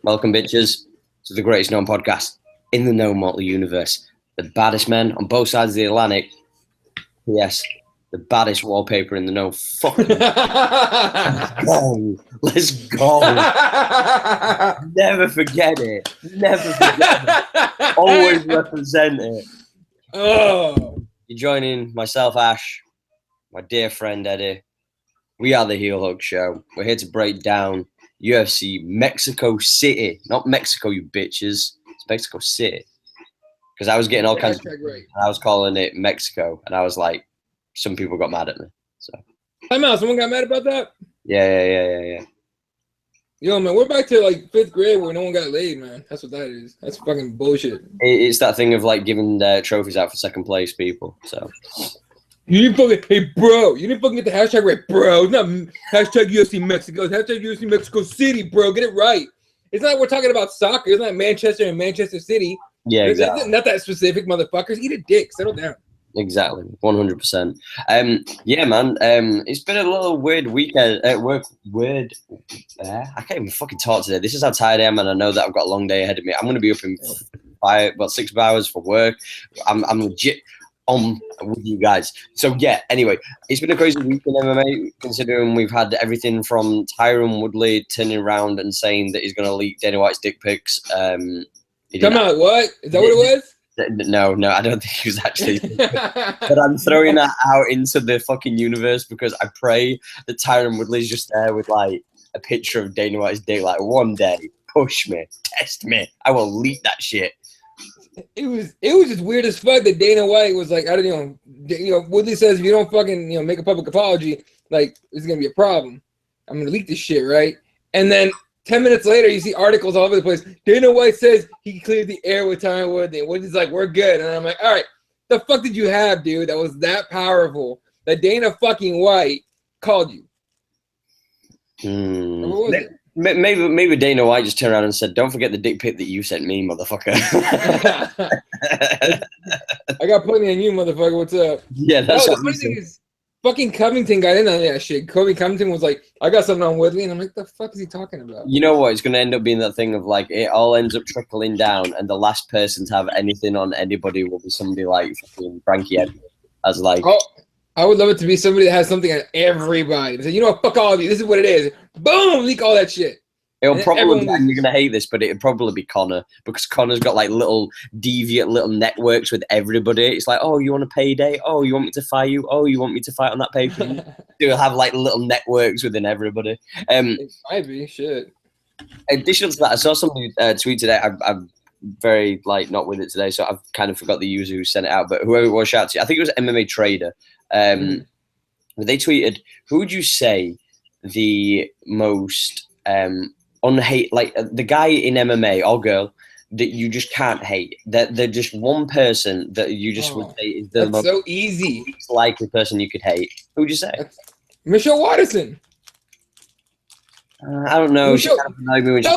Welcome, bitches, to the greatest known podcast in the known mortal universe. The baddest men on both sides of the Atlantic. Yes, the baddest wallpaper in the known fucking. Let's go. Never forget it. Never forget it. Always represent it. Oh. You're joining myself, Ash, my dear friend Eddie. We are the Heel Hook Show. We're here to break down UFC Mexico City. Not Mexico, you bitches. It's Mexico City. Because I was getting all kinds of... Right. I was calling it Mexico. And I was like, some people got mad at me. So. Time out. Someone got mad about that? Yeah. Yo, man, we're back to like 5th grade where no one got laid, man. That's what that is. That's fucking bullshit. It's that thing of like giving trophies out for second place people. So... You didn't fucking, hey, bro, you didn't fucking get the hashtag right, bro. It's not hashtag UFC Mexico. It's hashtag UFC Mexico City, bro. Get it right. It's not like we're talking about soccer. It's not Manchester and Manchester City. Yeah, exactly. It's not that specific, motherfuckers. Eat a dick. Settle down. Exactly. 100%. Yeah, man. It's been a little weird weekend. I can't even fucking talk today. This is how tired I am, and I know that I've got a long day ahead of me. I'm going to be up in 6 hours for work. I'm legit on with you guys. So yeah, anyway, it's been a crazy week in MMA, considering we've had everything from Tyron Woodley turning around and saying that he's going to leak Dana White's dick pics. Come on, what? Is that what it was? No, I don't think he was actually. But I'm throwing that out into the fucking universe because I pray that Tyron Woodley's just there with like a picture of Dana White's dick. Like, one day, push me, test me, I will leak that shit. It was just weird as fuck that Dana White was like, I don't Woodley says if you don't fucking make a public apology, like it's gonna be a problem. I'm gonna leak this shit, right? And then 10 minutes later, you see articles all over the place. Dana White says he cleared the air with Tyron Woodley. And Woodley's like, we're good. And I'm like, all right, the fuck did you have, dude? That was that powerful that Dana fucking White called you. What was it? Maybe Dana White just turned around and said, "Don't forget the dick pic that you sent me, motherfucker." I got plenty on you, motherfucker. What's up? Yeah, that's the funny thing is, fucking Covington got in on that shit. Kobe Covington was like, "I got something on Woodley," and I'm like, "The fuck is he talking about?" You know what? It's going to end up being that thing of like it all ends up trickling down, and the last person to have anything on anybody will be somebody like fucking Frankie Edwards. As like, oh, I would love it to be somebody that has something on everybody. So, you know what? Fuck all of you. This is what it is. Boom! Leak all that shit. It'll probably, and you're going to hate this, but it'll probably be Connor, because Connor's got like little deviant little networks with everybody. It's like, oh, you want a payday? Oh, you want me to fight you? Oh, you want me to fight on that paper? They'll have like little networks within everybody. It might be, shit. Additional to that, I saw somebody tweet today. I'm very like not with it today, so I've kind of forgot the user who sent it out, but whoever it was, shout out to you. I think it was MMA Trader. They tweeted, who would you say the most unhate, like the guy in MMA or girl that you just can't hate, that they're just one person that you just would say is the most so easy, least likely person you could hate? Who would you say? Michelle Watterson. I don't know. Michelle,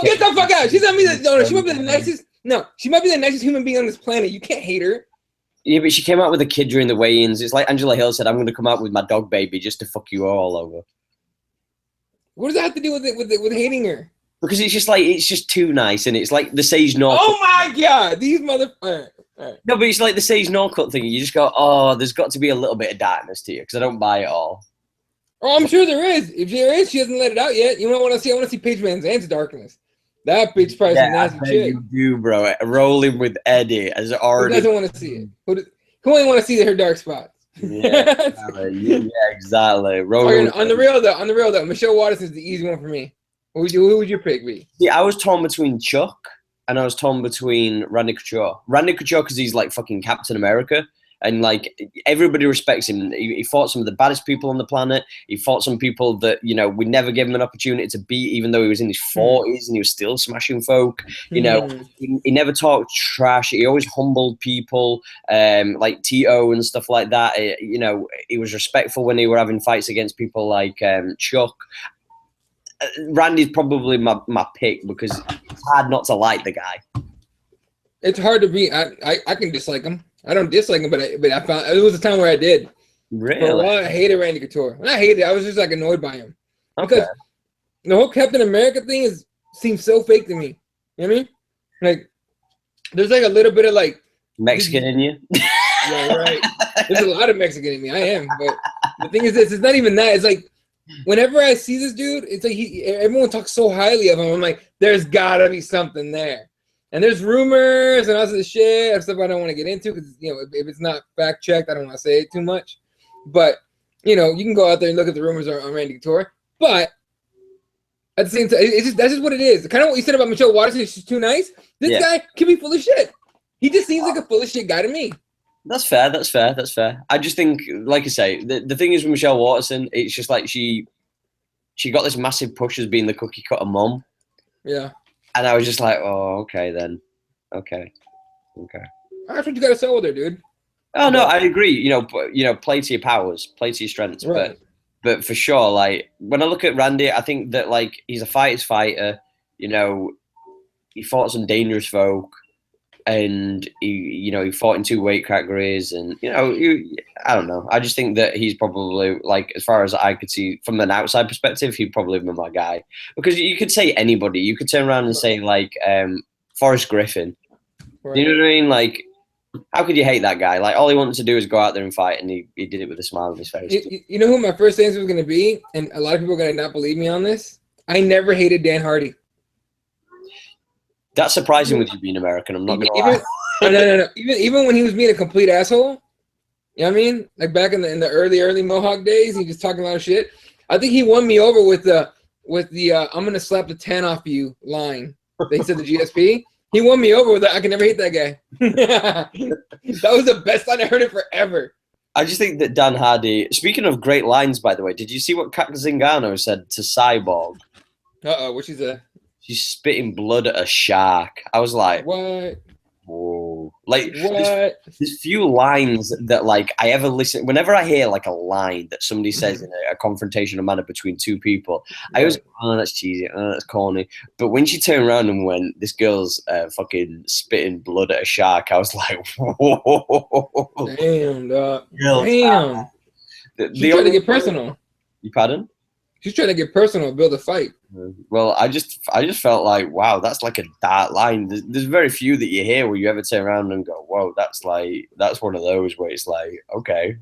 get the fuck out. She's not me. No, she might be the nicest. No, she might be the nicest human being on this planet. You can't hate her. Yeah, but she came out with a kid during the weigh-ins. It's like Angela Hill said, "I'm going to come out with my dog baby just to fuck you all over." What does that have to do with it? With hating her? Because it's just like it's just too nice, and it's like the Sage North. Oh my god, these motherfuckers! Right. No, but it's like the Sage Northcutt thing. You just go, "Oh, there's got to be a little bit of darkness to you," because I don't buy it all. Oh, I'm sure there is. If there is, she hasn't let it out yet. You know what I want to see? I want to see Paige Van Zandt's darkness. That bitch probably some nasty shit. You do, bro. Rolling with Eddie as already. Who doesn't want to see it? Who only want to see her dark spots? Yeah, exactly. Rolling on the real though, Michelle Watterson is the easy one for me. Who would your pick be? Yeah, I was torn between Chuck and I was torn between Randy Couture. Randy Couture because he's like fucking Captain America. And like everybody respects him. He fought some of the baddest people on the planet. He fought some people that, you know, we never gave him an opportunity to beat, even though he was in his 40s and he was still smashing folk. You know, he never talked trash. He always humbled people, like Tito and stuff like that. You know, he was respectful when he were having fights against people like Chuck. Randy's probably my pick because it's hard not to like the guy. It's hard to be. I can dislike him. I don't dislike him, but I found it was a time where I did. Really? For a while, I hated Randy Couture. When I hated it, I was just like annoyed by him. Okay. Because the whole Captain America thing seems so fake to me. You know what I mean? Like, there's like a little bit of like Mexican in you. Yeah, right. There's a lot of Mexican in me. I am, but the thing is, this it's not even that. It's like whenever I see this dude, it's like everyone talks so highly of him. I'm like, there's gotta be something there. And there's rumors and all this shit and stuff I don't want to get into because if it's not fact checked, I don't want to say it too much. But you can go out there and look at the rumors on Randy Couture. But at the same time, that's just what it is. Kind of what you said about Michelle Watterson. She's too nice. This guy can be full of shit. He just seems like a full of shit guy to me. That's fair. I just think, like I say, the thing is with Michelle Watterson, it's just like she got this massive push as being the cookie cutter mom. Yeah. And I was just like, oh, okay then. Okay. That's what you got to sell with her, dude. Oh, no, I agree. Play to your powers, play to your strengths. Right. But for sure, like, when I look at Randy, I think that, like, he's a fighter's fighter. He fought some dangerous folk. And he fought in 2 weight categories, and I don't know. I just think that he's probably, like, as far as I could see from an outside perspective, he'd probably be my guy. Because you could say anybody. You could turn around and say like Forrest Griffin. Right. You know what I mean? Like, how could you hate that guy? Like, all he wanted to do was go out there and fight, and he did it with a smile on his face. You know who my first answer was going to be, and a lot of people are going to not believe me on this. I never hated Dan Hardy. That's surprising with you being American. I'm not going to lie. No. Even when he was being a complete asshole, you know what I mean? Like back in the early Mohawk days, he was talking a lot of shit. I think he won me over with the I'm gonna slap the 10 off you line. They said the GSP. He won me over with that. I can never hate that guy. That was the best line I heard it forever. I just think that Dan Hardy. Speaking of great lines, by the way, did you see what Kat Zingano said to Cyborg? What she said? She's spitting blood at a shark. I was like, what? Whoa. Like, what? There's few lines that, like, I ever listen. Whenever I hear, like, a line that somebody says in a confrontational manner between 2 people, I always go, oh, that's cheesy. Oh, that's corny. But when she turned around and went, this girl's fucking spitting blood at a shark, I was like, whoa. Damn, dog. Damn. She's trying to get personal. You pardon? She's trying to get personal, build a fight. Well, I just felt like, wow, that's like a dark line. There's very few that you hear where you ever turn around and go, whoa, that's one of those where it's like, okay,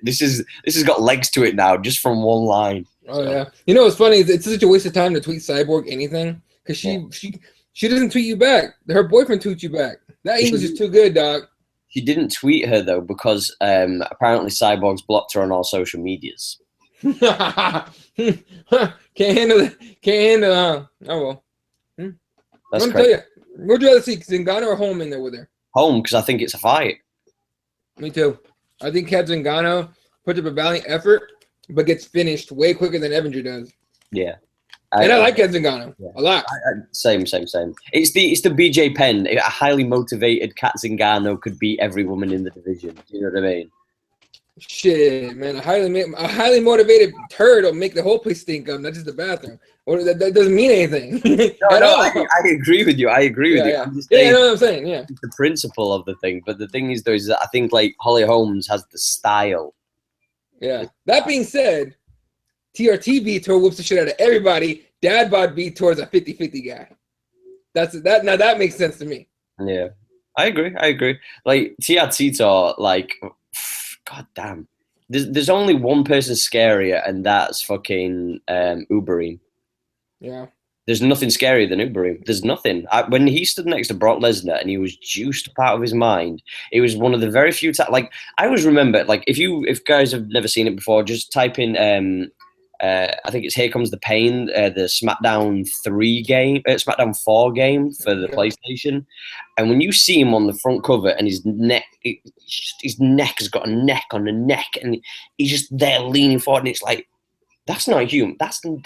this has got legs to it now, just from one line. Oh yeah, you know what's funny? It's such a waste of time to tweet Cyborg anything because she doesn't tweet you back. Her boyfriend tweets you back. That English is too good, dog. She didn't tweet her though because apparently Cyborg's blocked her on all social medias. Can't handle it. Oh well. That's Let me tell you, would you rather see Zingano or Holm in there with her? Holm, because I think it's a fight. Me too. I think Kat Zingano puts up a valiant effort, but gets finished way quicker than Evinger does. Yeah. I like Kat Zingano a lot. Same. It's the BJ Penn. A highly motivated Kat Zingano could beat every woman in the division. Do you know what I mean? Shit, man! A highly motivated turd will make the whole place stink up, not just the bathroom. Or that doesn't mean anything at all. I agree with you. I I'm just saying, you know what I'm saying? Yeah, the principle of the thing. But the thing is, though, is that I think like Holly Holmes has the style. Yeah. That being said, TRT Vitor whoops the shit out of everybody. Dad bod Vitor is a 50-50 guy. That. Now that makes sense to me. Yeah, I agree. Like TRT, like. God damn. There's only one person scarier, and that's fucking Uberim. Yeah. There's nothing scarier than Uberim. There's nothing. When he stood next to Brock Lesnar and he was juiced out of his mind, it was one of the very few times. Like, I always remember, like, if guys have never seen it before, just type in, I think it's Here Comes the Pain, the SmackDown 4 game for the PlayStation. And when you see him on the front cover and his neck has got a neck on the neck and he's just there leaning forward and it's like, that's not human. That's not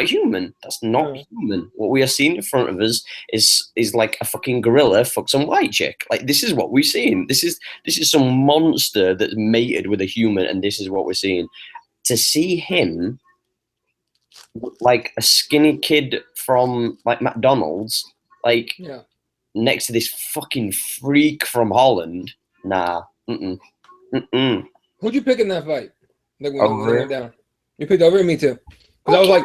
human. That's not human. What we are seeing in front of us is like a fucking gorilla fuck some white chick. Like, this is what we're seeing. This is some monster that's mated with a human, and this is what we're seeing. To see him like a skinny kid from like McDonald's, like next to this fucking freak from Holland, nah. Who'd you pick in that fight? Like when it went down. You picked over me too. Because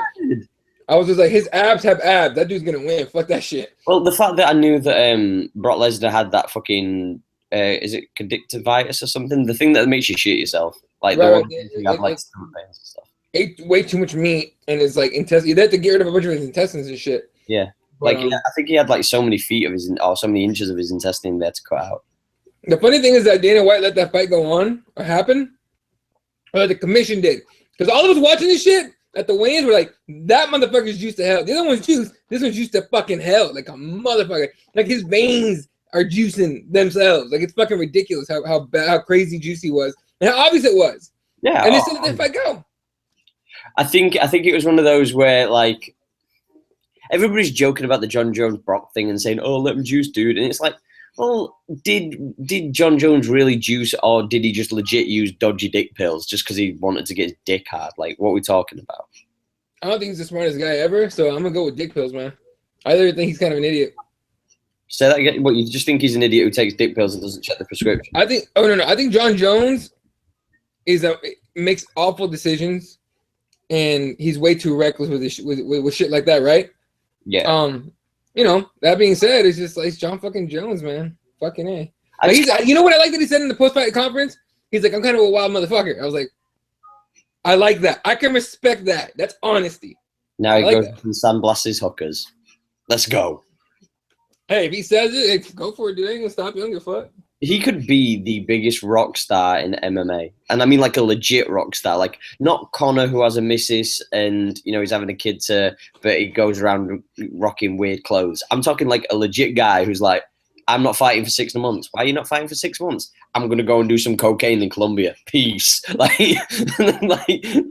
I was just like, his abs have abs. That dude's gonna win. Fuck that shit. Well, the fact that I knew that Brock Lesnar had that fucking is it conjunctivitis or something? The thing that makes you shit yourself, like the one you have like stomach pains and stuff. Ate way too much meat and it's like intestine. You have to get rid of a bunch of his intestines and shit. Yeah, but, I think he had like so many feet of his or so many inches of his intestine there to cut out. The funny thing is that Dana White let that fight go on or happen, or the commission did, because all of us watching this shit at the weigh-ins were like, that motherfucker's juiced to hell. The other one's juiced. This one's juiced to fucking hell, like a motherfucker. Like his veins are juicing themselves. Like it's fucking ridiculous how crazy juicy was and how obvious it was. Yeah, and they said let that fight go. I think it was one of those where like everybody's joking about the John Jones Brock thing and saying, "Oh, let him juice, dude," and it's like, well, did John Jones really juice, or did he just legit use dodgy dick pills just because he wanted to get his dick hard? Like, what are we talking about? I don't think he's the smartest guy ever, so I'm gonna go with dick pills, man. I literally think he's kind of an idiot. Say that again. What, you just think he's an idiot who takes dick pills and doesn't check the prescription? I think. Oh no, I think John Jones makes awful decisions, and he's way too reckless with shit like that, right? Yeah. You know, that being said, it's just like it's John fucking Jones, man. Fucking A. Like you know what I like that he said in the post-fight conference? He's like, I'm kind of a wild motherfucker. I was like, I like that. I can respect that. That's honesty. Now he goes and sandblasts hookers. Let's go. Hey, if he says it, go for it, dude. I ain't gonna stop you. I don't give a fuck. He could be the biggest rock star in MMA. And I mean like a legit rock star. Like not Conor who has a missus and, you know, he's having a kid but he goes around rocking weird clothes. I'm talking like a legit guy who's like, I'm not fighting for 6 months. Why are you not fighting for 6 months? I'm going to go and do some cocaine in Colombia. Peace. Like,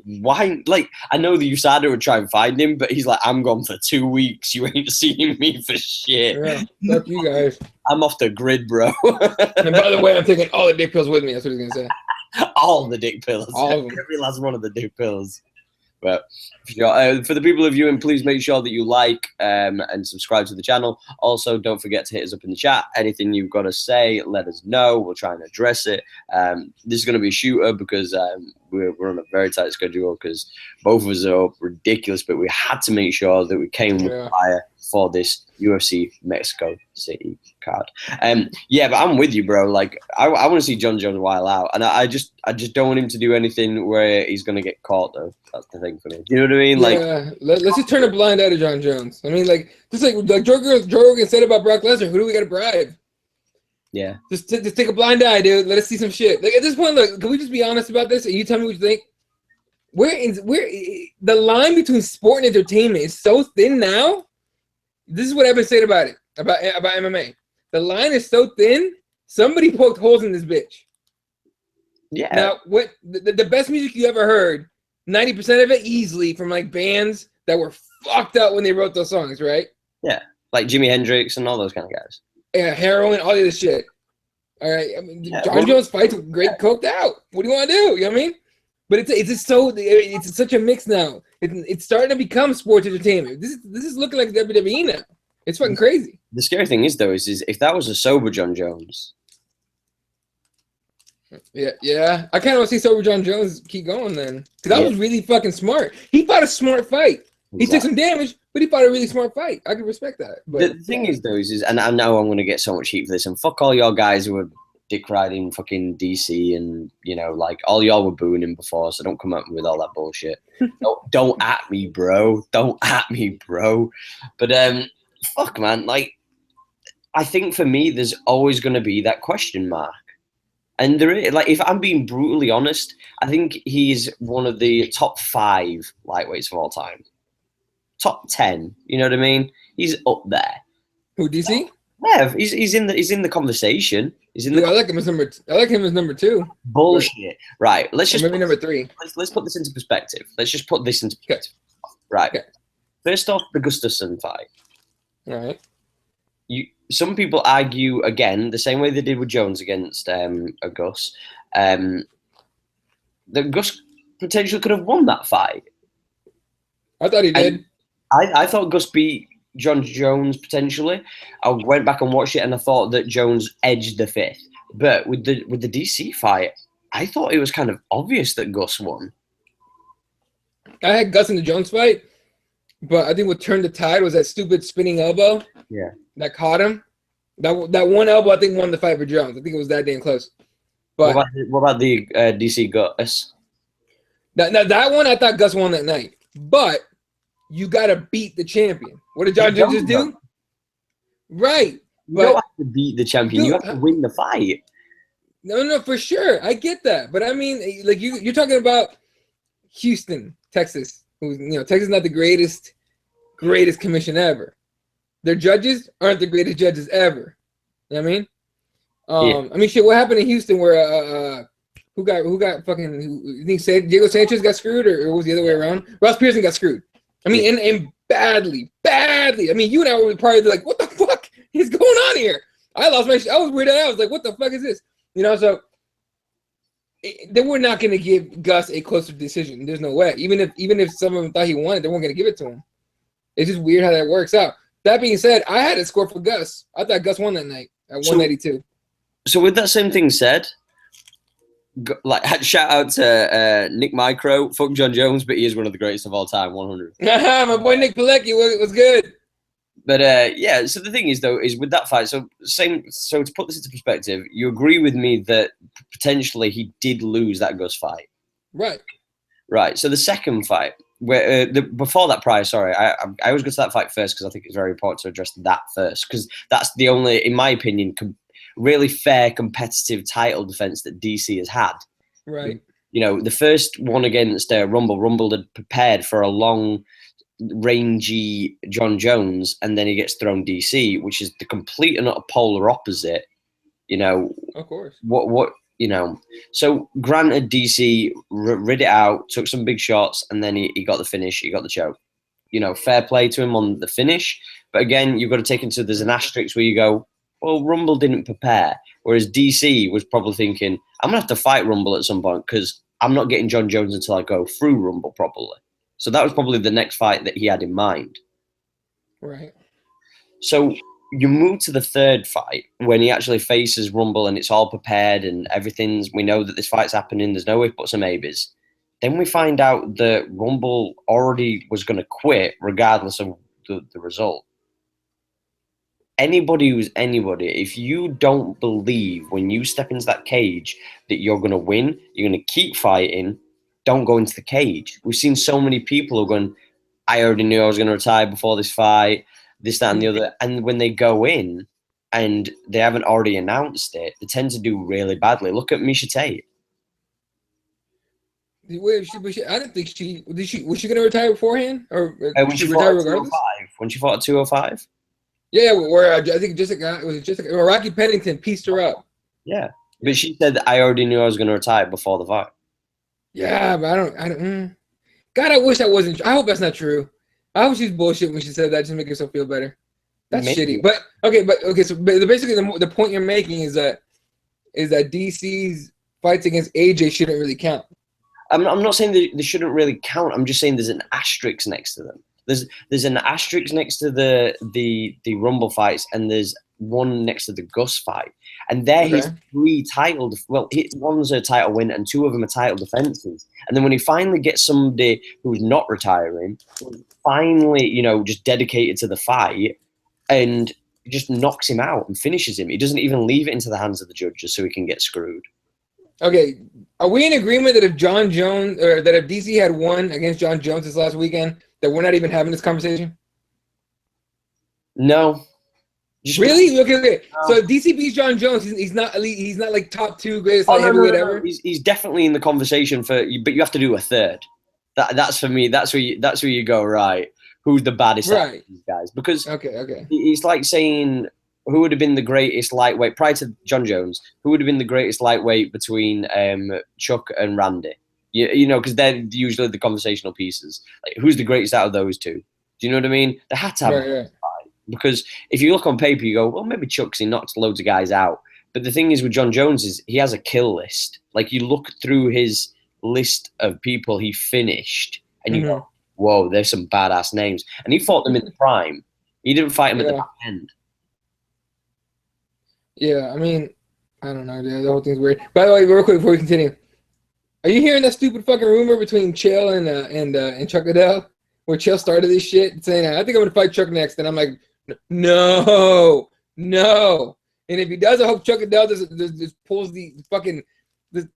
why? Like, I know the USADA would try and find him, but he's like, I'm gone for 2 weeks. You ain't seeing me for shit. Yeah, fuck you guys. I'm off the grid, bro. And by the way, I'm taking all the dick pills with me. That's what he's going to say. All the dick pills. All of them. Every last one of the dick pills. But for the people of viewing, please make sure that you like and subscribe to the channel. Also, don't forget to hit us up in the chat. Anything you've got to say, let us know. We'll try and address it. This is going to be a shooter because we're on a very tight schedule because both of us are up ridiculous, but we had to make sure that we came with fire for this UFC Mexico City card. Yeah, but I'm with you, bro. Like, I want to see John Jones while out, and I just don't want him to do anything where he's gonna get caught, though. That's the thing for me. You know what I mean? Like, yeah, let's just turn a blind eye to John Jones. I mean, like just like Joe Rogan said about Brock Lesnar, who do we got to bribe? Yeah, just take a blind eye, dude. Let us see some shit. Like at this point, look, can we just be honest about this? And you tell me what you think. Where the line between sport and entertainment is so thin now. This is what I've been saying about it, about MMA. The line is so thin, somebody poked holes in this bitch. Yeah. Now, what the best music you ever heard, 90% of it easily from like bands that were fucked up when they wrote those songs, right? Yeah. Like Jimi Hendrix and all those kind of guys. Yeah, heroin, all of this shit. All right. I mean, John Jones fights great coked out. What do you want to do? You know what I mean? But it's such a mix now. It's starting to become sports entertainment. This is looking like WWE now. It's fucking crazy. The scary thing is though, is if that was a sober John Jones. Yeah. I kind of want to see sober John Jones keep going then, because that was really fucking smart. He fought a smart fight. Exactly. He took some damage, but he fought a really smart fight. I can respect that. But the thing is though, is and I know I'm going to get so much heat for this, and fuck all y'all guys who are dick riding fucking DC, and you know, like all y'all were booing him before, so don't come at me with all that bullshit. don't at me, bro. Don't at me, bro. But fuck, man. Like, I think for me, there's always going to be that question mark, and there is, like, if I'm being brutally honest, I think he's one of the top 5 lightweights of all time, top 10. You know what I mean? He's up there. Who, DC? Yeah, he's in the conversation. I like him as number 2. Bullshit. Right. Let's just maybe number 3. Let's put this into perspective. Let's just put this into perspective. Okay. Right. Okay. First off, the Gustafsson fight. All right. Some people argue again the same way they did with Jones against Gus. That Gus potentially could have won that fight. I thought he did. I thought Gus beat John Jones potentially. I went back and watched it, and I thought that Jones edged the 5th. But with the DC fight, I thought it was kind of obvious that Gus won. I had Gus in the Jones fight, But I think what turned the tide was that stupid spinning elbow. Yeah. That caught him. That one elbow, I think, won the fight for Jones. I think it was that damn close. But what about the DC Gus? that one, I thought Gus won that night. But you got to beat the champion. What did John Jones just do? Right. You don't have to beat the champion. You have to win the fight. No, for sure. I get that. But I mean, like you're talking about Houston, Texas. Who's, Texas is not the greatest commission ever. Their judges aren't the greatest judges ever. You know what I mean? Yeah. I mean, shit. What happened in Houston where who got fucking? You think Diego Sanchez got screwed, or was the other way around? Ross Pearson got screwed. I mean, and badly. I mean, you and I were probably like, "What the fuck is going on here?" I lost my. I was weirded out. I was like, "What the fuck is this?" So they were not going to give Gus a closer decision. There's no way. Even if some of them thought he won it, they weren't going to give it to him. It's just weird how that works out. That being said, I had a score for Gus. I thought Gus won that night at 192. So with that same thing said, like shout out to Nick Micro, fuck John Jones, but he is one of the greatest of all time, 100. My boy Nick Pilecki was good. But yeah, so the thing is though, is with that fight, so to put this into perspective, you agree with me that potentially he did lose that Gus fight. Right. So the second fight, where before that prior, sorry, I always go to that fight first because I think it's very important to address that first, because that's the only, in my opinion, really fair competitive title defense that DC has had. Right. The first one against Rumble had prepared for a long, rangy John Jones, and then he gets thrown DC, which is the complete and utter polar opposite. Of course. What So granted, DC rid it out, took some big shots, and then he got the finish, he got the choke. Fair play to him on the finish. But again, you've got to take into, there's an asterisk where you go, well, Rumble didn't prepare. Whereas DC was probably thinking, I'm going to have to fight Rumble at some point because I'm not getting John Jones until I go through Rumble properly. So that was probably the next fight that he had in mind. Right. So you move to the third fight when he actually faces Rumble and it's all prepared and we know that this fight's happening. There's no ifs, buts, and maybes. Then we find out that Rumble already was going to quit regardless of the result. Anybody who's anybody, if you don't believe when you step into that cage that you're going to win, you're going to keep fighting, don't go into the cage. We've seen so many people who are going, I already knew I was going to retire before this fight, this, that, and the other. And when they go in and they haven't already announced it, they tend to do really badly. Look at Miesha Tate. I didn't think was she going to retire beforehand? Or when she fought at 205? When she fought at 205? Yeah, where I think Rocky Pennington pieced her up. Yeah, but she said that I already knew I was going to retire before the fight. Yeah, but I don't. God, I wish that wasn't. I hope that's not true. I hope she's bullshit when she said that just to make herself feel better. That's shitty. But okay. So basically, the point you're making is that DC's fights against AJ shouldn't really count. I'm not saying that they shouldn't really count. I'm just saying there's an asterisk next to them. There's an asterisk next to the Rumble fights, and there's one next to the Gus fight, and his three titled. Well, one's a title win, and two of them are title defenses. And then when he finally gets somebody who's not retiring, finally, just dedicated to the fight, and just knocks him out and finishes him. He doesn't even leave it into the hands of the judges so he can get screwed. Okay, are we in agreement that if John Jones or that if DC had won against John Jones this last weekend, that we're not even having this conversation? No. Really? Okay. So if DC beats John Jones, he's not like top two greatest heavyweight ever. He's definitely in the conversation but you have to do a third. That's for me. That's where you go, right? Who's the baddest out of these guys? Because it's like saying who would have been the greatest lightweight prior to John Jones? Who would have been the greatest lightweight between Chuck and Randy? Because they're usually the conversational pieces. Like, who's the greatest out of those two? Do you know what I mean? They had to have a fight. Because if you look on paper, you go, well, maybe Chuck's, he knocked loads of guys out. But the thing is with John Jones is he has a kill list. Like, you look through his list of people he finished, and you go, whoa, there's some badass names. And he fought them in the prime. He didn't fight them at the back end. Yeah, I mean, I don't know, dude. The whole thing's weird. By the way, real quick before we continue, are you hearing that stupid fucking rumor between Chael and Chuck Liddell? where Chael started this shit saying, I think I'm gonna fight Chuck next, and I'm like, no. And if he does, I hope Chuck Liddell just pulls the fucking,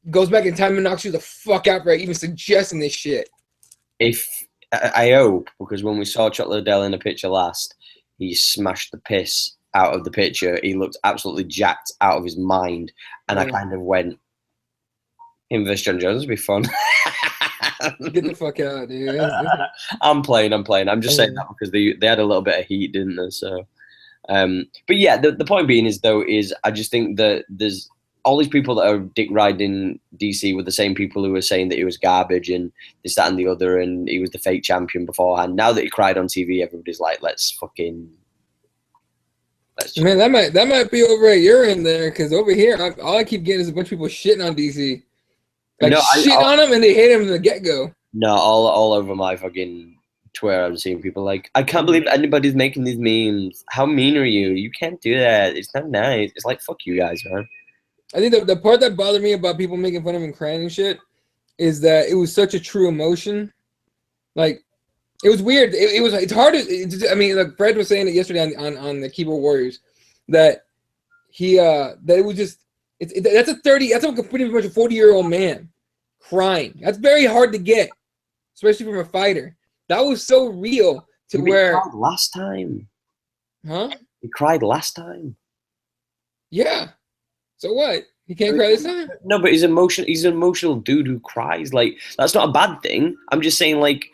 goes back in time and knocks you the fuck out for even suggesting this shit. I hope, because when we saw Chuck Liddell in the picture last, he smashed the piss out of the picture. He looked absolutely jacked out of his mind, and I kind of went, him versus John Jones would be fun. Get the fuck out, dude. I'm playing. I'm just saying that because they had a little bit of heat, didn't they? So, but yeah, the point being is I just think that there's all these people that are dick riding DC with the same people who were saying that he was garbage and this, that, and the other, and he was the fake champion beforehand. Now that he cried on TV, everybody's like, let's. Man, that might be over at your end there, because over here, all I keep getting is a bunch of people shitting on DC. Like, on him, and they hate him from the get-go. No, all over my fucking Twitter, I'm seeing people like, I can't believe anybody's making these memes. How mean are you? You can't do that. It's not nice. It's like, fuck you guys, man. I think the part that bothered me about people making fun of him and crying and shit is that it was such a true emotion. Like, it was weird. It's hard to, I mean, like Fred was saying it yesterday on the Keyboard Warriors, that that it was just, that's pretty much a 40-year-old man crying. That's very hard to get, especially from a fighter. That was so real to where. He cried last time. Huh? He cried last time. Yeah. So what? He can't cry this time? No, but he's an emotional dude who cries. Like, that's not a bad thing. I'm just saying, like,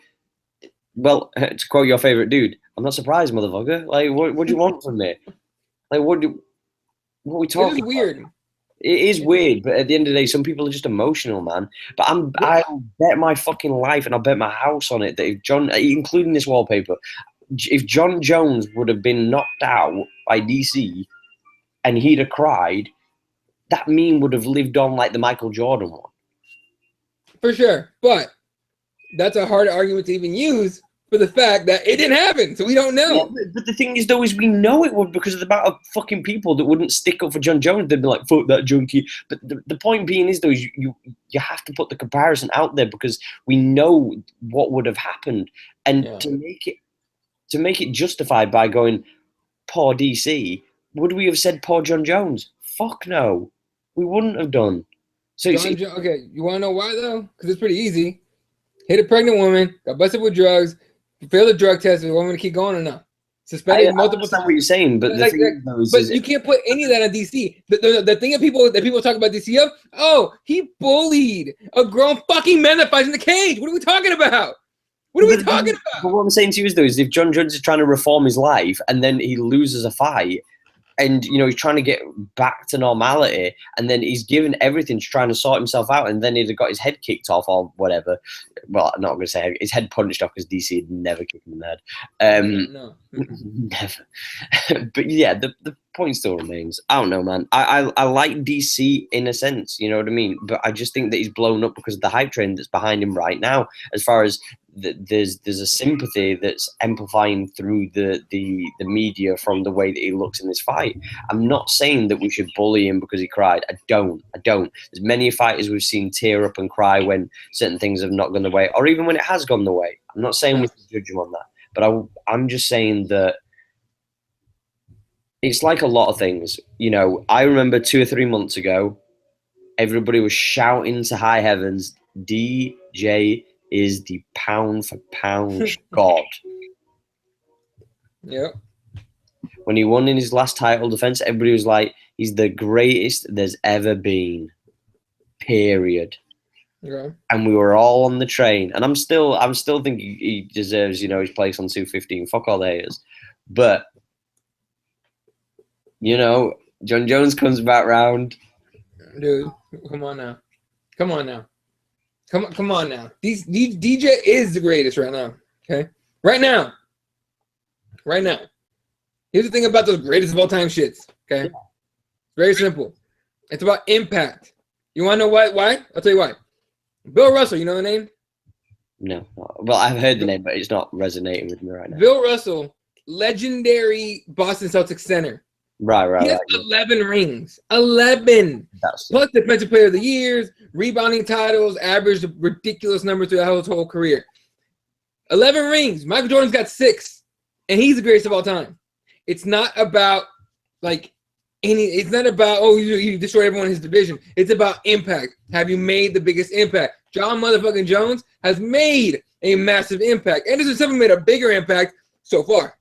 well, to quote your favorite dude, I'm not surprised, motherfucker. Like, what do you want from me? Like, what are we talking about? Weird. It is weird, but at the end of the day, some people are just emotional, man. But I'll bet my fucking life and I'll bet my house on it that if including this wallpaper, if John Jones would have been knocked out by DC and he'd have cried, that meme would have lived on like the Michael Jordan one. For sure. But that's a hard argument to even use for the fact that it didn't happen. So we don't know. Yeah, but the thing is, though, is we know it would because of the amount of fucking people that wouldn't stick up for John Jones. They'd be like, fuck that junkie. But the point being is, though, is you have to put the comparison out there because we know what would have happened. And to make it justified by going, poor DC, would we have said poor John Jones? Fuck no. We wouldn't have done. So okay, you want to know why though? Because it's pretty easy. Hit a pregnant woman, got busted with drugs, failed a drug test. We want me to keep going or not? Suspended multiple times. I understand what you're saying, but like, you can't put any of that on DC. The thing that people talk about DC of, oh, he bullied a grown fucking man that fights in the cage. What are we talking about? What are we talking about? But what I'm saying to you is, though, is if John Jones is trying to reform his life and then he loses a fight, and he's trying to get back to normality, and then he's given everything trying to sort himself out, and then he'd have got his head kicked off or whatever. Well, I'm not going to say his head punched off because DC had never kicked him in the head. No. Never. But yeah, the point still remains. I don't know, man. I like DC in a sense, you know what I mean? But I just think that he's blown up because of the hype train that's behind him right now. As far as there's a sympathy that's amplifying through the media from the way that he looks in this fight. I'm not saying that we should bully him because he cried. I don't. There's many fighters we've seen tear up and cry when certain things have not gone the way, or even when it has gone the way. I'm not saying we should judge him on that, but I'm just saying that it's like a lot of things. I remember 2 or 3 months ago, everybody was shouting to high heavens, DJ is the pound for pound god. Yep. When he won in his last title defense, everybody was like, he's the greatest there's ever been. Period. Yeah. And we were all on the train. And I'm still thinking he deserves, his place on 215. Fuck all the haters. But John Jones comes back round. Dude, come on now. Come on now. DJ is the greatest right now. Okay? Right now. Here's the thing about those greatest of all time shits. Okay? Very simple. It's about impact. You want to know why? I'll tell you why. Bill Russell, you know the name? No. Well, I've heard the name, but it's not resonating with me right now. Bill Russell, legendary Boston Celtics center. Right. He has 11 rings. 11. Plus defensive player of the years, rebounding titles, averaged ridiculous numbers throughout his whole career. 11 rings. Michael Jordan's got 6, and he's the greatest of all time. It's not about like it's not about you destroyed everyone in his division. It's about impact. Have you made the biggest impact? John motherfucking Jones has made a massive impact. Anderson Silva made a bigger impact so far.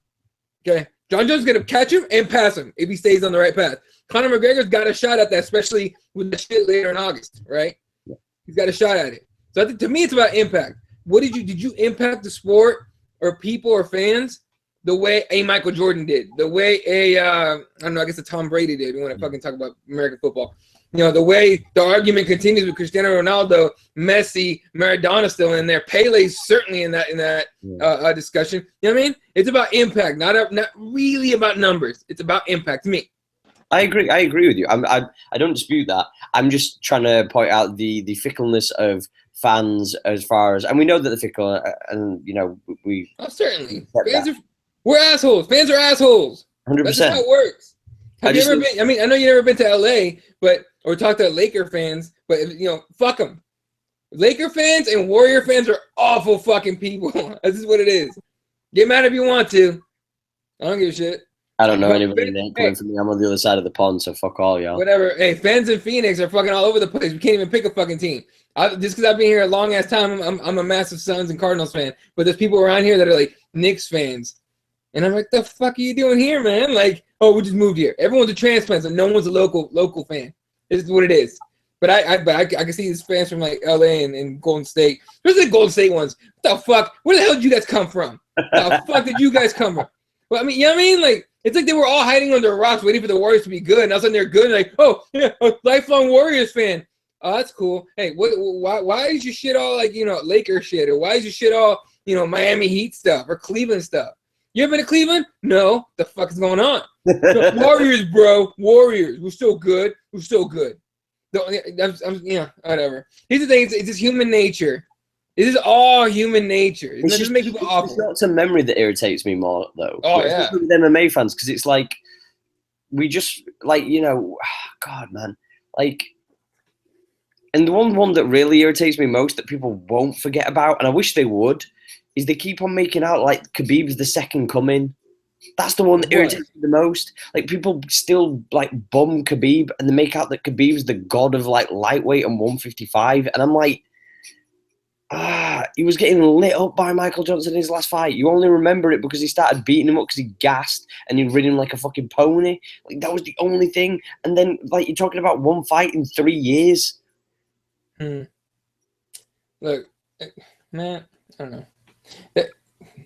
Okay, John Jones is gonna catch him and pass him if he stays on the right path. Conor McGregor's got a shot at that, especially with the shit later in August, right? He's got a shot at it. So I think to me, it's about impact. Did you impact the sport or people or fans the way a Michael Jordan did, the way I don't know, I guess a Tom Brady did when I fucking talk about American football. You know, the way the argument continues with Cristiano Ronaldo, Messi, Maradona still in there, Pele's certainly in that discussion. You know what I mean? It's about impact, not really about numbers. It's about impact to me. I agree with you. I don't dispute that. I'm just trying to point out the fickleness of fans as far as, and we know that they're fickle, and you know we. Oh, certainly. We're assholes. Fans are assholes. 100%. That's how it works. Have you ever been? I mean, I know you've never been to LA, or talked to Laker fans, but you know, fuck them. Laker fans and Warrior fans are awful fucking people. This is what it is. Get mad if you want to. I don't give a shit. I don't know anybody that ain't coming for me. I'm on the other side of the pond, so fuck all y'all. Whatever. Hey, fans in Phoenix are fucking all over the place. We can't even pick a fucking team. Just because I've been here a long ass time, I'm a massive Suns and Cardinals fan. But there's people around here that are like Knicks fans. And I'm like, the fuck are you doing here, man? Like, oh, we just moved here. Everyone's a transplant, so no one's a local fan. This is what it is. But I can see these fans from like LA and Golden State. Especially the Golden State ones. What the fuck? Where the hell did you guys come from? The fuck did you guys come from? Well, I mean, you know what I mean? Like, it's like they were all hiding under rocks waiting for the Warriors to be good. And all of a sudden they're good. And like, oh, yeah, a lifelong Warriors fan. Oh, that's cool. Hey, why is your shit all like, you know, Lakers shit? Or why is your shit all, you know, Miami Heat stuff or Cleveland stuff? You ever been to Cleveland? No. The fuck is going on? So, Warriors, bro. Warriors. We're still good. We're still good. Yeah, whatever. Here's the thing. It's just human nature. It is all human nature. It doesn't make people awful. It's not a memory that irritates me more, though. Oh, yeah. With MMA fans, because it's like, we just, like, you know, God, man. Like, and the one that really irritates me most that people won't forget about, and I wish they would, is they keep on making out like Khabib's the second coming. That's the one that irritates me the most. Like, people still, like, bum Khabib, and they make out that Khabib's the god of, like, lightweight and 155, and I'm like, he was getting lit up by Michael Johnson in his last fight. You only remember it because he started beating him up because he gassed and he'd ridden like a fucking pony. Like, that was the only thing. And then, like, you're talking about one fight in 3 years. Look, man, I don't know. This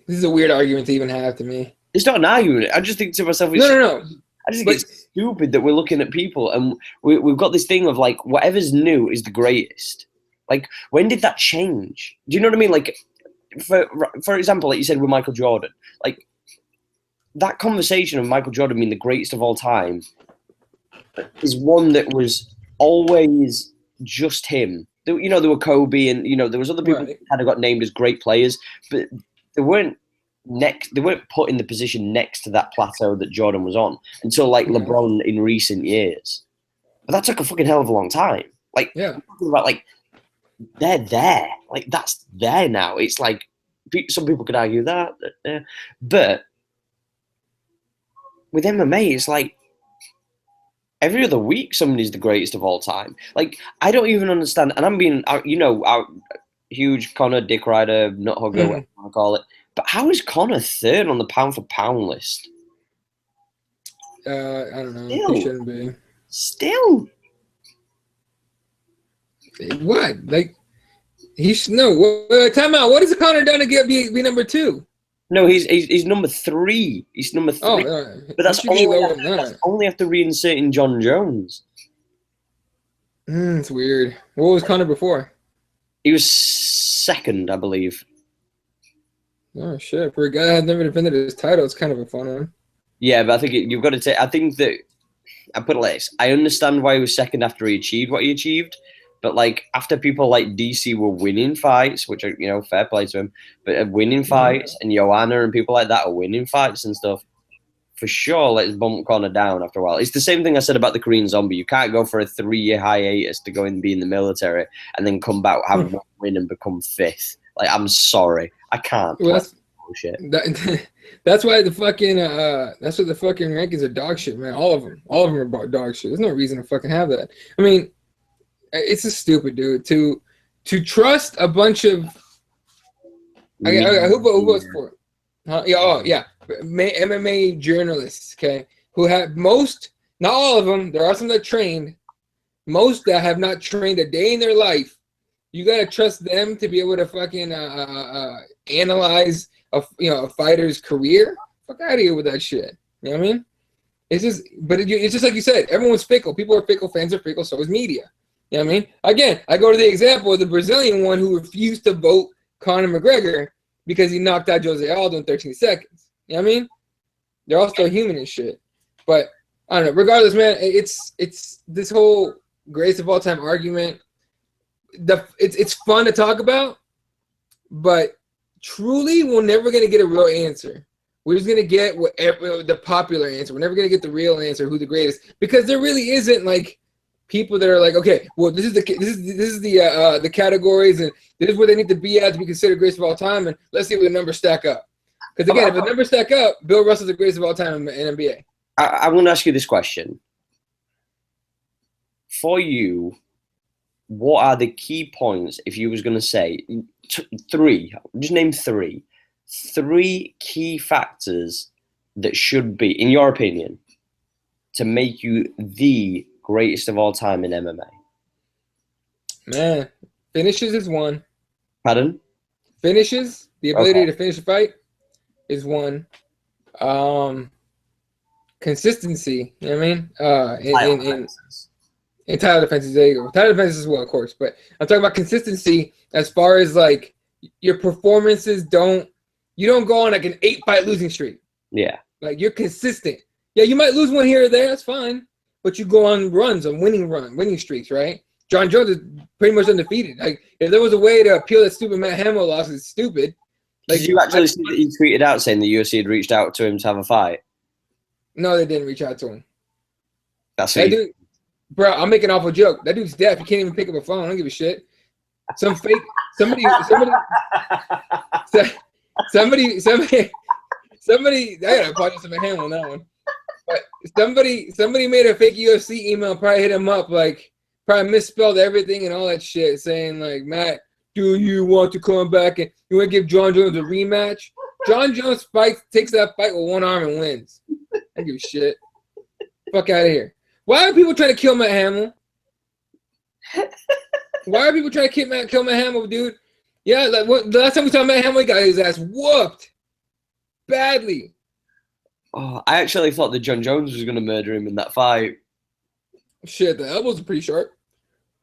is a weird argument to even have to me. It's not an argument. I just think to myself, no. I just think it's stupid that we're looking at people and we've got this thing of, like, whatever's new is the greatest. Like, when did that change? Do you know what I mean? Like, for example, like you said with Michael Jordan, like, that conversation of Michael Jordan being the greatest of all time is one that was always just him. You know, there were Kobe and, you know, there was other people that kind of got named as great players, but they weren't put in the position next to that plateau that Jordan was on until, like, LeBron in recent years. But that took a fucking hell of a long time. Like, I'm talking about, like, they're there. Like, that's there now. It's like, some people could argue that. But with MMA, it's like, every other week somebody's the greatest of all time. Like, I don't even understand. And I'm being, you know, huge Conor, dick rider, nut hugger, whatever you want to call it. But how is Conor third on the pound for pound list? I don't know. He shouldn't be. Still. What? Like, time out. What has Conor done to be number 2? No, he's number 3. He's number 3. Oh, but that's only after reinserting John Jones. It's weird. What was Conor before? He was second, I believe. Oh shit! For a guy that never defended his title, it's kind of a fun one. Yeah, but I think you've got to take. I think that I put it like this. I understand why he was second after he achieved what he achieved. But, like, after people like DC were winning fights, which are, you know, fair play to him, but winning fights, and Joanna and people like that are winning fights and stuff, for sure, let's bump Conor down after a while. It's the same thing I said about the Korean Zombie. You can't go for a 3-year hiatus to go and be in the military and then come back, have one win and become 5th. Like, I'm sorry. I can't. Well, bullshit. That's why the fucking that's what the fucking rankings are dog shit, man. All of them are dog shit. There's no reason to fucking have that. I mean, it's just stupid, dude. To trust a bunch of who votes for it? Huh? Yeah, MMA journalists, okay, who have not all of them. There are some that trained. Most that have not trained a day in their life. You gotta trust them to be able to fucking analyze a fighter's career. Fuck out of here with that shit. You know what I mean? It's just like you said. Everyone's fickle. People are fickle. Fans are fickle. So is media. You know what I mean? Again, I go to the example of the Brazilian one who refused to vote Conor McGregor because he knocked out Jose Aldo in 13 seconds. You know what I mean? They're all still human and shit. But I don't know. Regardless, man, it's this whole greatest of all time argument. It's fun to talk about, but truly, we're never gonna get a real answer. We're just gonna get the popular answer. We're never gonna get the real answer, who the greatest, because there really isn't like people that are like, okay, well, this is the categories, and this is where they need to be at to be considered greatest of all time, and let's see where the numbers stack up. Because again, if the numbers stack up, Bill Russell's the greatest of all time in NBA. I want to ask you this question. For you, what are the key points, if you was going to say three, just name three key factors that should be, in your opinion, to make you the greatest of all time in MMA? Man, finishes is one. Pardon? Finishes, the ability to finish a fight is one. Consistency, you know what I mean? In title defenses, there you go. Title defenses as well, of course. But I'm talking about consistency as far as like your performances you don't go on like an 8-fight losing streak. Yeah. Like you're consistent. Yeah, you might lose one here or there, that's fine. But you go on winning streaks, right? John Jones is pretty much undefeated. Like if there was a way to appeal that stupid Matt Hamill loss, it's stupid. Like, did you actually see that he tweeted out saying the UFC had reached out to him to have a fight? No, they didn't reach out to him. That's that dude, bro. I'll make an awful joke. That dude's deaf. He can't even pick up a phone. I don't give a shit. Somebody. I gotta apologize to my hand on that one. But somebody made a fake UFC email. Probably hit him up. Like probably misspelled everything and all that shit, saying like, Matt, do you want to come back and you want to give John Jones a rematch? John Jones takes that fight with one arm and wins. I don't give a shit. Fuck out of here. Why are people trying to kill Matt Hamill? Why are people trying to kill Matt Hamill, dude? Yeah, like the last time we saw Matt Hamill, he got his ass whooped badly. Oh, I actually thought that John Jones was going to murder him in that fight. Shit, the elbows are pretty sharp.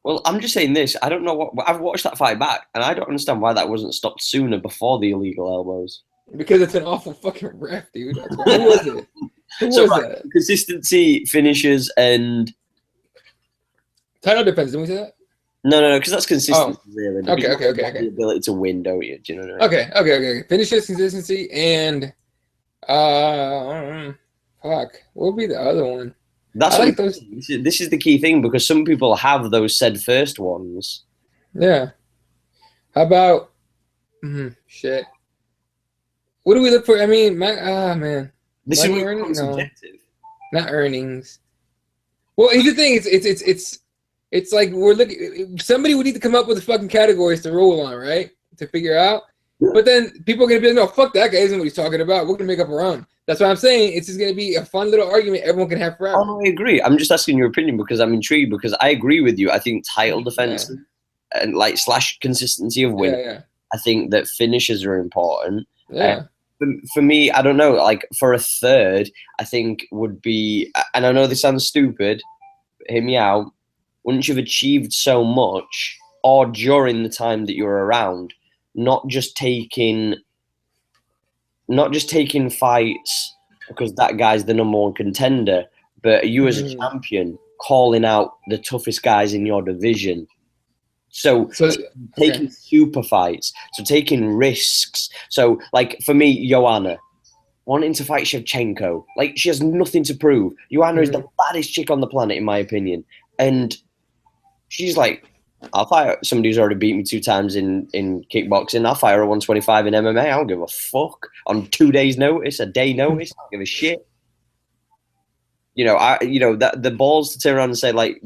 Well, I'm just saying this. I don't know I've watched that fight back, and I don't understand why that wasn't stopped sooner before the illegal elbows. Because it's an awful fucking ref, dude. That's why. Who was it? Who was that? Consistency, finishes, and title defense. Didn't we say that? No, because that's consistency, really. Okay. The ability to win, don't you? Do you know what I mean? Okay. Finishes, consistency, and fuck. What would be the other one? That's like those. This is the key thing because some people have those said first ones. Yeah. How about shit? What do we look for? I mean, man. This is earnings? Subjective. Not earnings. Well, here's the thing. It's like we're looking. Somebody would need to come up with the fucking categories to roll on, right? To figure out. But then people are gonna be like, no, fuck that guy. Isn't what he's talking about. We're gonna make up our own. That's what I'm saying. It's just gonna be a fun little argument everyone can have forever. Oh, I agree. I'm just asking your opinion because I'm intrigued because I agree with you. I think title defense and like / consistency of winning. Yeah. I think that finishes are important. Yeah. For me, I don't know. Like for a third, I think would be, and I know this sounds stupid. Hear me out. Once you've achieved so much, or during the time that you're around, not just taking fights because that guy's the number one contender, but you as a champion calling out the toughest guys in your division. So taking super fights, so taking risks. So like for me, Joanna, wanting to fight Shevchenko, like she has nothing to prove. Joanna is the baddest chick on the planet, in my opinion. And she's like, I'll fight somebody who's already beat me 2 times in kickboxing. I'll fight her at 125 in MMA. I don't give a fuck. On 2 days' notice, a day notice, I don't give a shit. That the balls to turn around and say, like,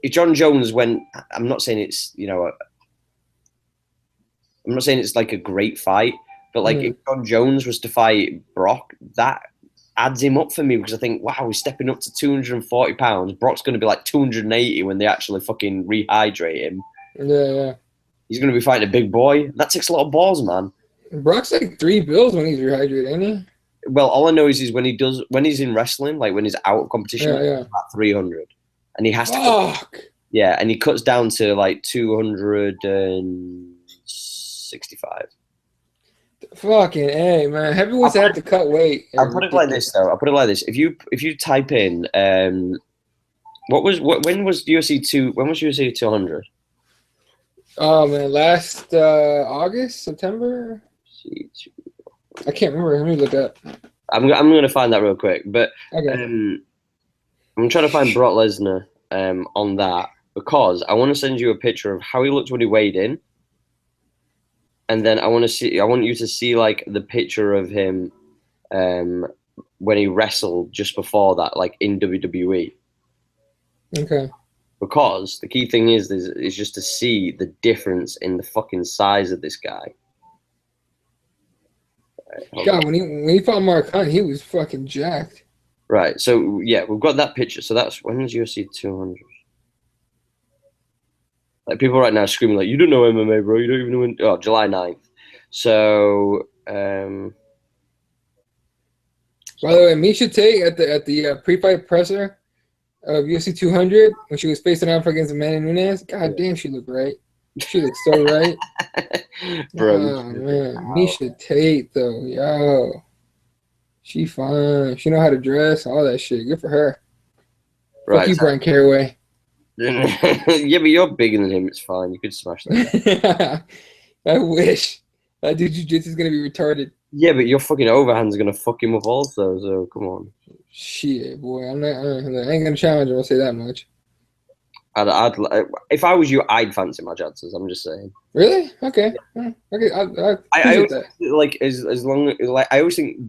if John Jones went, I'm not saying it's, I'm not saying it's like a great fight, but like if John Jones was to fight Brock, that adds him up for me because I think, wow, he's stepping up to 240 pounds. Brock's going to be like 280 when they actually fucking rehydrate him. Yeah. He's going to be fighting a big boy. That takes a lot of balls, man. Brock's like 3 bills when he's rehydrated, ain't he? Well, all I know is when he's in wrestling, like when he's out of competition, yeah. about 300, and he has to. Fuck. Yeah, and he cuts down to like 265. Fucking A, man. Heavyweights have to cut weight. I'll put it like this, though. I'll put it like this. If you type in when was UFC 2? When was UFC 200? Oh man, last August, September. I can't remember. Let me look up. I'm gonna find that real quick, but okay. I'm trying to find Brock Lesnar on that because I want to send you a picture of how he looked when he weighed in, and then I want you to see like the picture of him when he wrestled just before that, like in WWE. Okay. Because the key thing is just to see the difference in the fucking size of this guy. God, when he fought Mark Hunt, he was fucking jacked. Right. So yeah, we've got that picture. So that's when was UFC 200? Like people right now screaming like, "You don't know MMA, bro. You don't even know when." Oh, July 9th. So. By the way, Miesha Tate at the pre-fight presser of UFC 200 when she was facing off against Amanda Nunes. God damn, she looked right. She looks so right. Bro, oh man, Miesha Tate though, yo, she fine. She know how to dress, all that shit. Good for her. Right, fuck you, Brian Caraway. Yeah, but you're bigger than him. It's fine. You could smash that. I wish. That dude Jiu-Jitsu is gonna be retarded. Yeah, but your fucking overhand's gonna fuck him up also. So come on. Shit, boy, I ain't gonna challenge him. I'll say that much. I'd if I was you, I'd fancy my chances. I'm just saying. Really? Okay. Yeah. Okay. I always think, like as long like I always think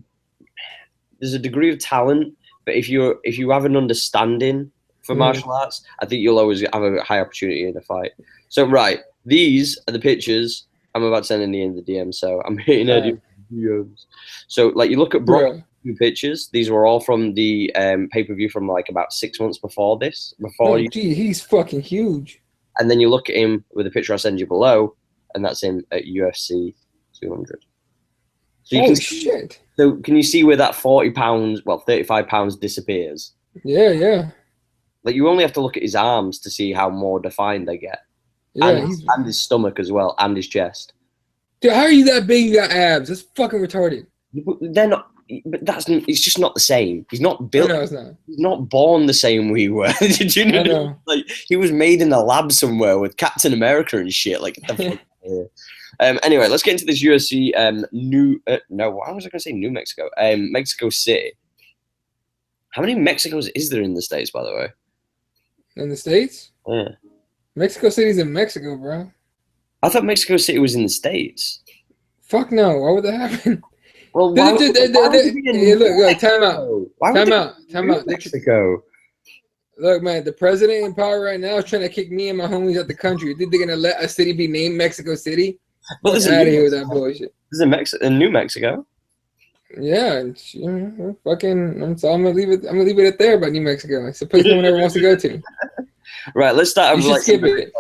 there's a degree of talent, but if you have an understanding for martial arts, I think you'll always have a high opportunity in a fight. So right, these are the pictures. I'm about to send in the DM, so I'm hitting DMs. So like you look at Brock. Pictures. These were all from the pay-per-view from like about 6 months before this. Gee, he's fucking huge. And then you look at him with the picture I send you below, and that's him at UFC 200. So Holy shit! So can you see where that 40 pounds, well, 35 pounds disappears? Yeah. Like you only have to look at his arms to see how more defined they get. Yeah, and his stomach as well, and his chest. Dude, how are you that big? You got abs? That's fucking retarded. They're not. But it's just not the same. He's not built. No, it's not. He's not born the same we were. Did you know? I know. Like he was made in a lab somewhere with Captain America and shit. Like the fuck. Anyway, let's get into this UFC. Why was I going to say New Mexico? Mexico City. How many Mexicos is there in the States, by the way? In the States? Yeah. Mexico City's in Mexico, bro. I thought Mexico City was in the States. Fuck no. Why would that happen? Well, look, time out. Mexico. Look, man, the president in power right now is trying to kick me and my homies out the country. Think they're gonna let a city be named Mexico City? Well, this is out of here with that bullshit. This is in New Mexico. Yeah, fucking. I'm gonna leave it. I'm gonna leave it at there about New Mexico. It's a place no one ever wants to go to. Right, let's start. Skip it.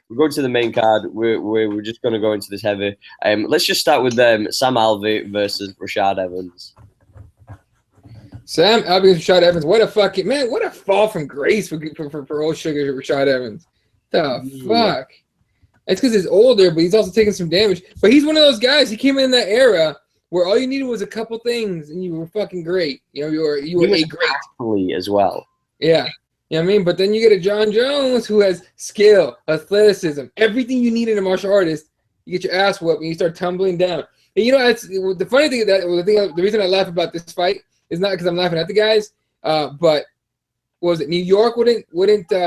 We'll go to the main card. We're just going to go into this heavy. Let's just start with Sam Alvey versus Rashad Evans. Sam Alvey versus Rashad Evans. What a fucking man! What a fall from grace for old sugar Rashad Evans. The fuck? It's because he's older, but he's also taking some damage. But he's one of those guys. He came in that era where all you needed was a couple things, and you were fucking great. You were a great athlete as well. Yeah. You know what I mean? But then you get a John Jones who has skill, athleticism, everything you need in a martial artist. You get your ass whooped and you start tumbling down. And that's the funny thing the reason I laugh about this fight is not because I'm laughing at the guys, but was it New York wouldn't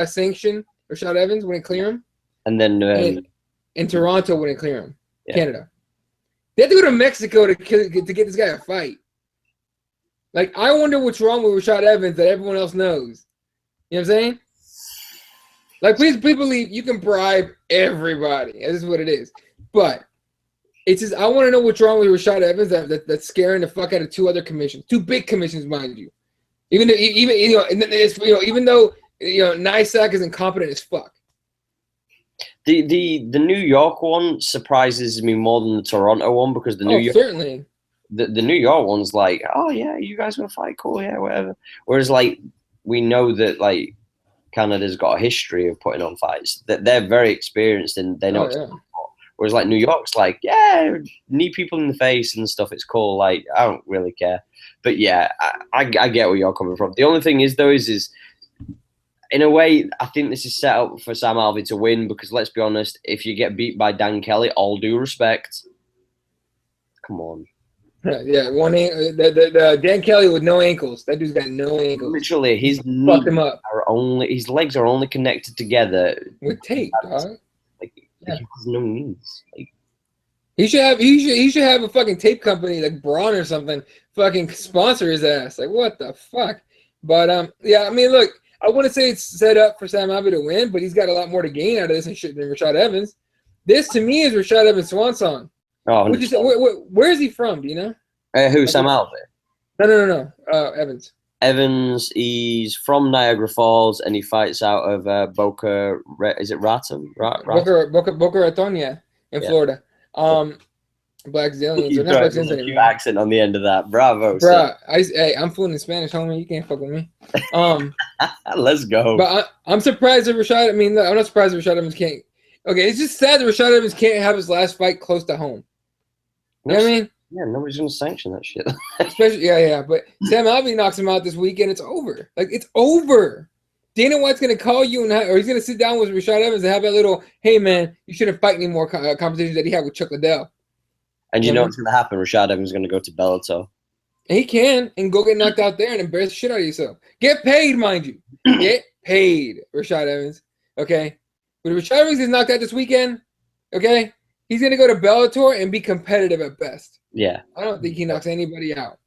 sanction Rashad Evans, wouldn't clear him? And then and Toronto wouldn't clear him. Yeah. Canada. They had to go to Mexico to get this guy a fight. Like, I wonder what's wrong with Rashad Evans that everyone else knows. You know what I'm saying? Like, please believe you can bribe everybody. This is what it is. But it's just, I want to know what's wrong with Rashad Evans that's scaring the fuck out of two other commissions, two big commissions, mind you. Even though Nysak is incompetent as fuck. The New York one surprises me more than the Toronto one, because the New York certainly the New York one's like, oh yeah, you guys gonna fight, cool, yeah, whatever. Whereas like we know that like Canada's got a history of putting on fights, that they're very experienced and they know. Whereas like New York's like, yeah, knee people in the face and stuff, it's cool. Like, I don't really care. But yeah, I get where you're coming from. The only thing is though is in a way, I think this is set up for Sam Alvey to win, because let's be honest, if you get beat by Dan Kelly, all due respect, come on. Yeah, the Dan Kelly with no ankles. That dude's got no ankles. Literally, his fucked him up. His legs are only connected together with tape, dog. Like, he has no knees. Like, he should have a fucking tape company like Braun or something fucking sponsor his ass. Like, what the fuck? But yeah, I mean, look, I want to say it's set up for Sam Alvey to win, but he's got a lot more to gain out of this than Rashad Evans. This to me is Rashad Evans' swan song. Oh, where is he from? Do you know? Who? Sam Alvey? No. Evans. Evans. He's from Niagara Falls, and he fights out of Boca. Is it Raton? Boca Raton, yeah, in Florida. Black Zillions. Not Black Zillions anymore. Accent on the end of that. Bravo. Bruh, I'm fluent in Spanish, homie. You can't fuck with me. Let's go. But I'm surprised that Rashad. I mean, I'm not surprised that Rashad Evans can't. Okay, it's just sad that Rashad Evans can't have his last fight close to home. You know what I mean? Yeah, nobody's gonna sanction that shit. Especially, yeah. But Sam Alvey knocks him out this weekend. It's over. Like, it's over. Dana White's gonna call you or he's gonna sit down with Rashad Evans and have that little, hey man, you shouldn't fight any more competitions that he had with Chuck Liddell. And you know what's gonna happen? Rashad Evans is gonna go to Bellator. And he can and go get knocked out there and embarrass the shit out of yourself. Get paid, mind you. Get paid, Rashad Evans. Okay. But if Rashad Evans is knocked out this weekend, okay, he's gonna go to Bellator and be competitive at best. Yeah. I don't think he knocks anybody out.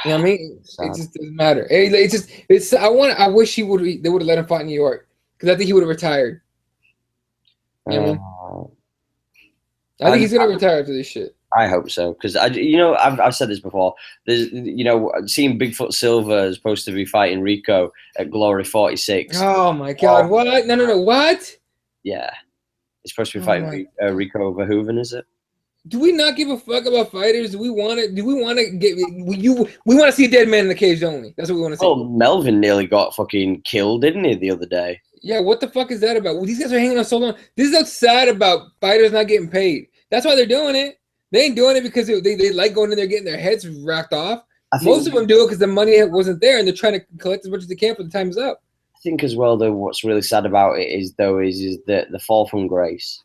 You know what I mean? It just doesn't matter. I wish they would have let him fight in New York, because I think he would have retired. You know what I mean? I think he's gonna retire after this shit. I hope so, because I've said this before. There's seeing Bigfoot Silva is supposed to be fighting Rico at Glory 46. Oh my God! What? No! What? Yeah, it's supposed to be fighting Rico Verhoeven, is it? Do we not give a fuck about fighters? Do we want to? We want to see a dead man in the cage, don't we? That's what we want to see. Oh, Melvin nearly got fucking killed, didn't he, the other day? Yeah, what the fuck is that about? Well, these guys are hanging on so long. This is what's sad about fighters not getting paid. That's why they're doing it. They ain't doing it because they like going in there getting their heads racked off. Most of them do it because the money wasn't there and they're trying to collect as much as they can for the time's up. I think as well, though, what's really sad about it is the fall from grace.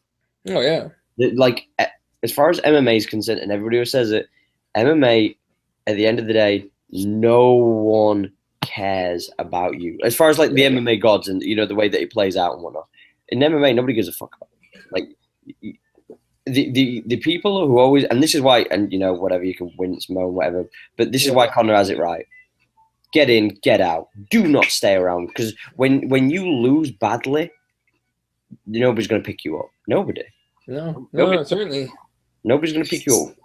Oh, yeah. Like, as far as MMA is concerned, and everybody who says it, MMA, at the end of the day, no one cares about you. As far as like the MMA gods and the way that it plays out and whatnot. In MMA, nobody gives a fuck about it. Like the people who always, and this is why, and whatever, you can wince, moan, whatever, but this is why Conor has it right. Get in, get out. Do not stay around, because when you lose badly, nobody's gonna pick you up. Nobody. No, certainly. Nobody's gonna pick you up.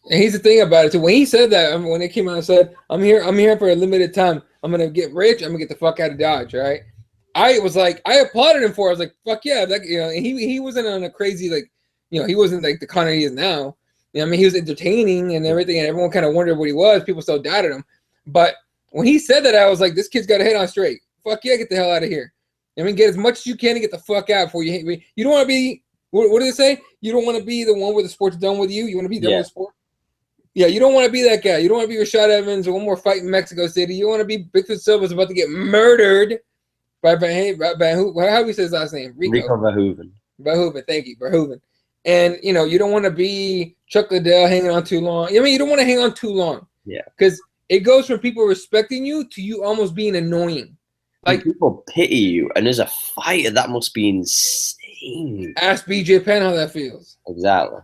And here's the thing about it too. When he said that, when it came out and said, I'm here for a limited time. I'm gonna get rich. I'm gonna get the fuck out of Dodge, right? I was like, I applauded him for it. I was like, fuck yeah, like, and he wasn't on a crazy, like, he wasn't like the Conor he is now. I mean, he was entertaining and everything, and everyone kind of wondered what he was. People still doubted him. But when he said that, I was like, this kid's got a head on straight. Fuck yeah, get the hell out of here. I mean, get as much as you can and get the fuck out before you hate me. You don't want to be, what do they say? You don't want to be the one where the sport's done with you. You want to be done with the sport. Yeah, you don't want to be that guy. You don't want to be Rashad Evans or one more fight in Mexico City. You want to be Bigfoot Silva's about to get murdered by who? How do we say his last name? Rico Verhoeven. Verhoeven, thank you, Verhoeven. And you don't want to be Chuck Liddell hanging on too long. I mean, you don't want to hang on too long. Yeah. Because it goes from people respecting you to you almost being annoying. Like, people pity you, and as a fighter, that must be insane. ask BJ Penn how that feels. Exactly.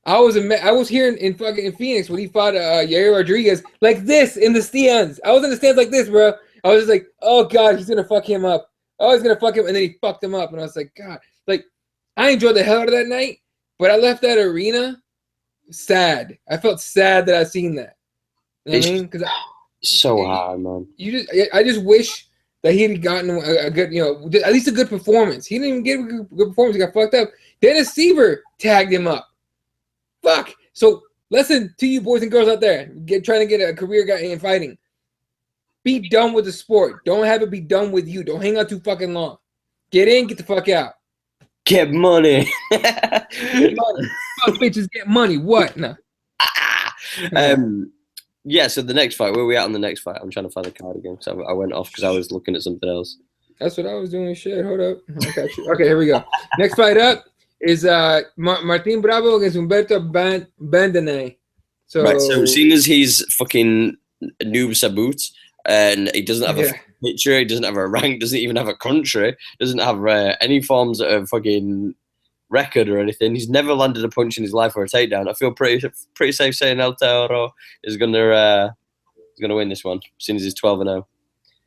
I was here in fucking Phoenix when he fought Yair Rodriguez like this in the stands. I was in the stands like this, bro. I was just like, oh god, he's gonna fuck him up. Oh, he's gonna fuck him, and then he fucked him up, and I was like, God, like I enjoyed the hell out of that night, but I left that arena sad. I felt sad that I seen that. You know what I mean? Because so hard, man. I just wish that he had gotten a good, at least a good performance. He didn't even get a good performance. He got fucked up. Dennis Seaver tagged him up. Fuck. So listen to you boys and girls out there, trying to get a career guy in fighting. Be done with the sport. Don't have it be done with you. Don't hang out too fucking long. Get in, get the fuck out. Get money. Get money. Fuck bitches, get money. What? No. Yeah, so the next fight, where are we at on the next fight? I'm trying to find the card again because I went off because I was looking at something else. That's what I was doing. Shit, hold up. I got you. Okay, here we go. Next fight up is Martin Bravo against Humberto Bandenay. So seeing as he's fucking noob Sabut and he doesn't have a picture, he doesn't have a rank, doesn't even have a country, doesn't have any forms of fucking record or anything. He's never landed a punch in his life or a takedown. I feel pretty safe saying El Toro is gonna win this one, as soon as he's 12-0.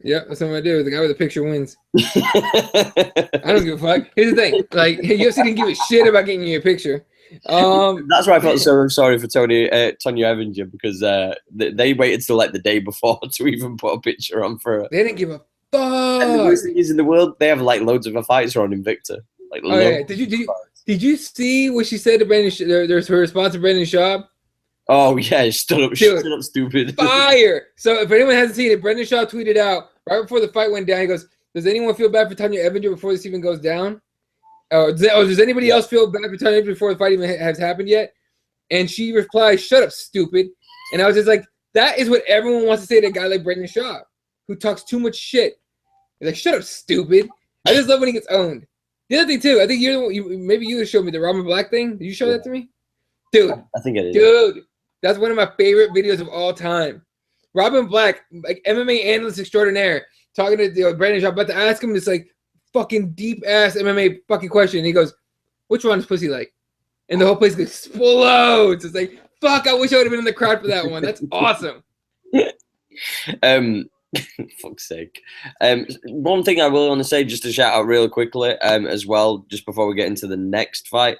Yeah, that's what I'm gonna do. The guy with the picture wins. I don't give a fuck. Here's the thing: like UFC didn't give a shit about getting you a picture. That's why I felt so sorry for Tonya Evinger because they waited till like the day before to even put a picture on for it. They didn't give a fuck. And the worst thing is in the world, they have like loads of fights on Invicta. Like, oh yeah, did you see what she said to Brandon? There's her response to Brandon Schaub. Oh yeah, stood up stupid. Fire. So if anyone hasn't seen it, Brendan Schaub tweeted out right before the fight went down. He goes, "Does anyone feel bad for Tonya Evinger before this even goes down? Does anybody else feel bad for Tonya Evinger before the fight even has happened yet?" And she replied, "Shut up, stupid." And I was just like, that is what everyone wants to say to a guy like Brendan Schaub, who talks too much shit. He's like, "Shut up, stupid." I just love when he gets owned. The other thing too, I think maybe you showed me the Robin Black thing. Did you show that to me, dude? I think I did. Dude, that's one of my favorite videos of all time. Robin Black, like MMA analyst extraordinaire, talking to Brandon Schaub, about to ask him this like fucking deep ass MMA fucking question. And he goes, "Which one is pussy like?" And the whole place explodes. It's like, fuck, I wish I would have been in the crowd for that one. That's awesome. Fuck's sake. One thing I will want to say, just to shout out real quickly, as well, just before we get into the next fight,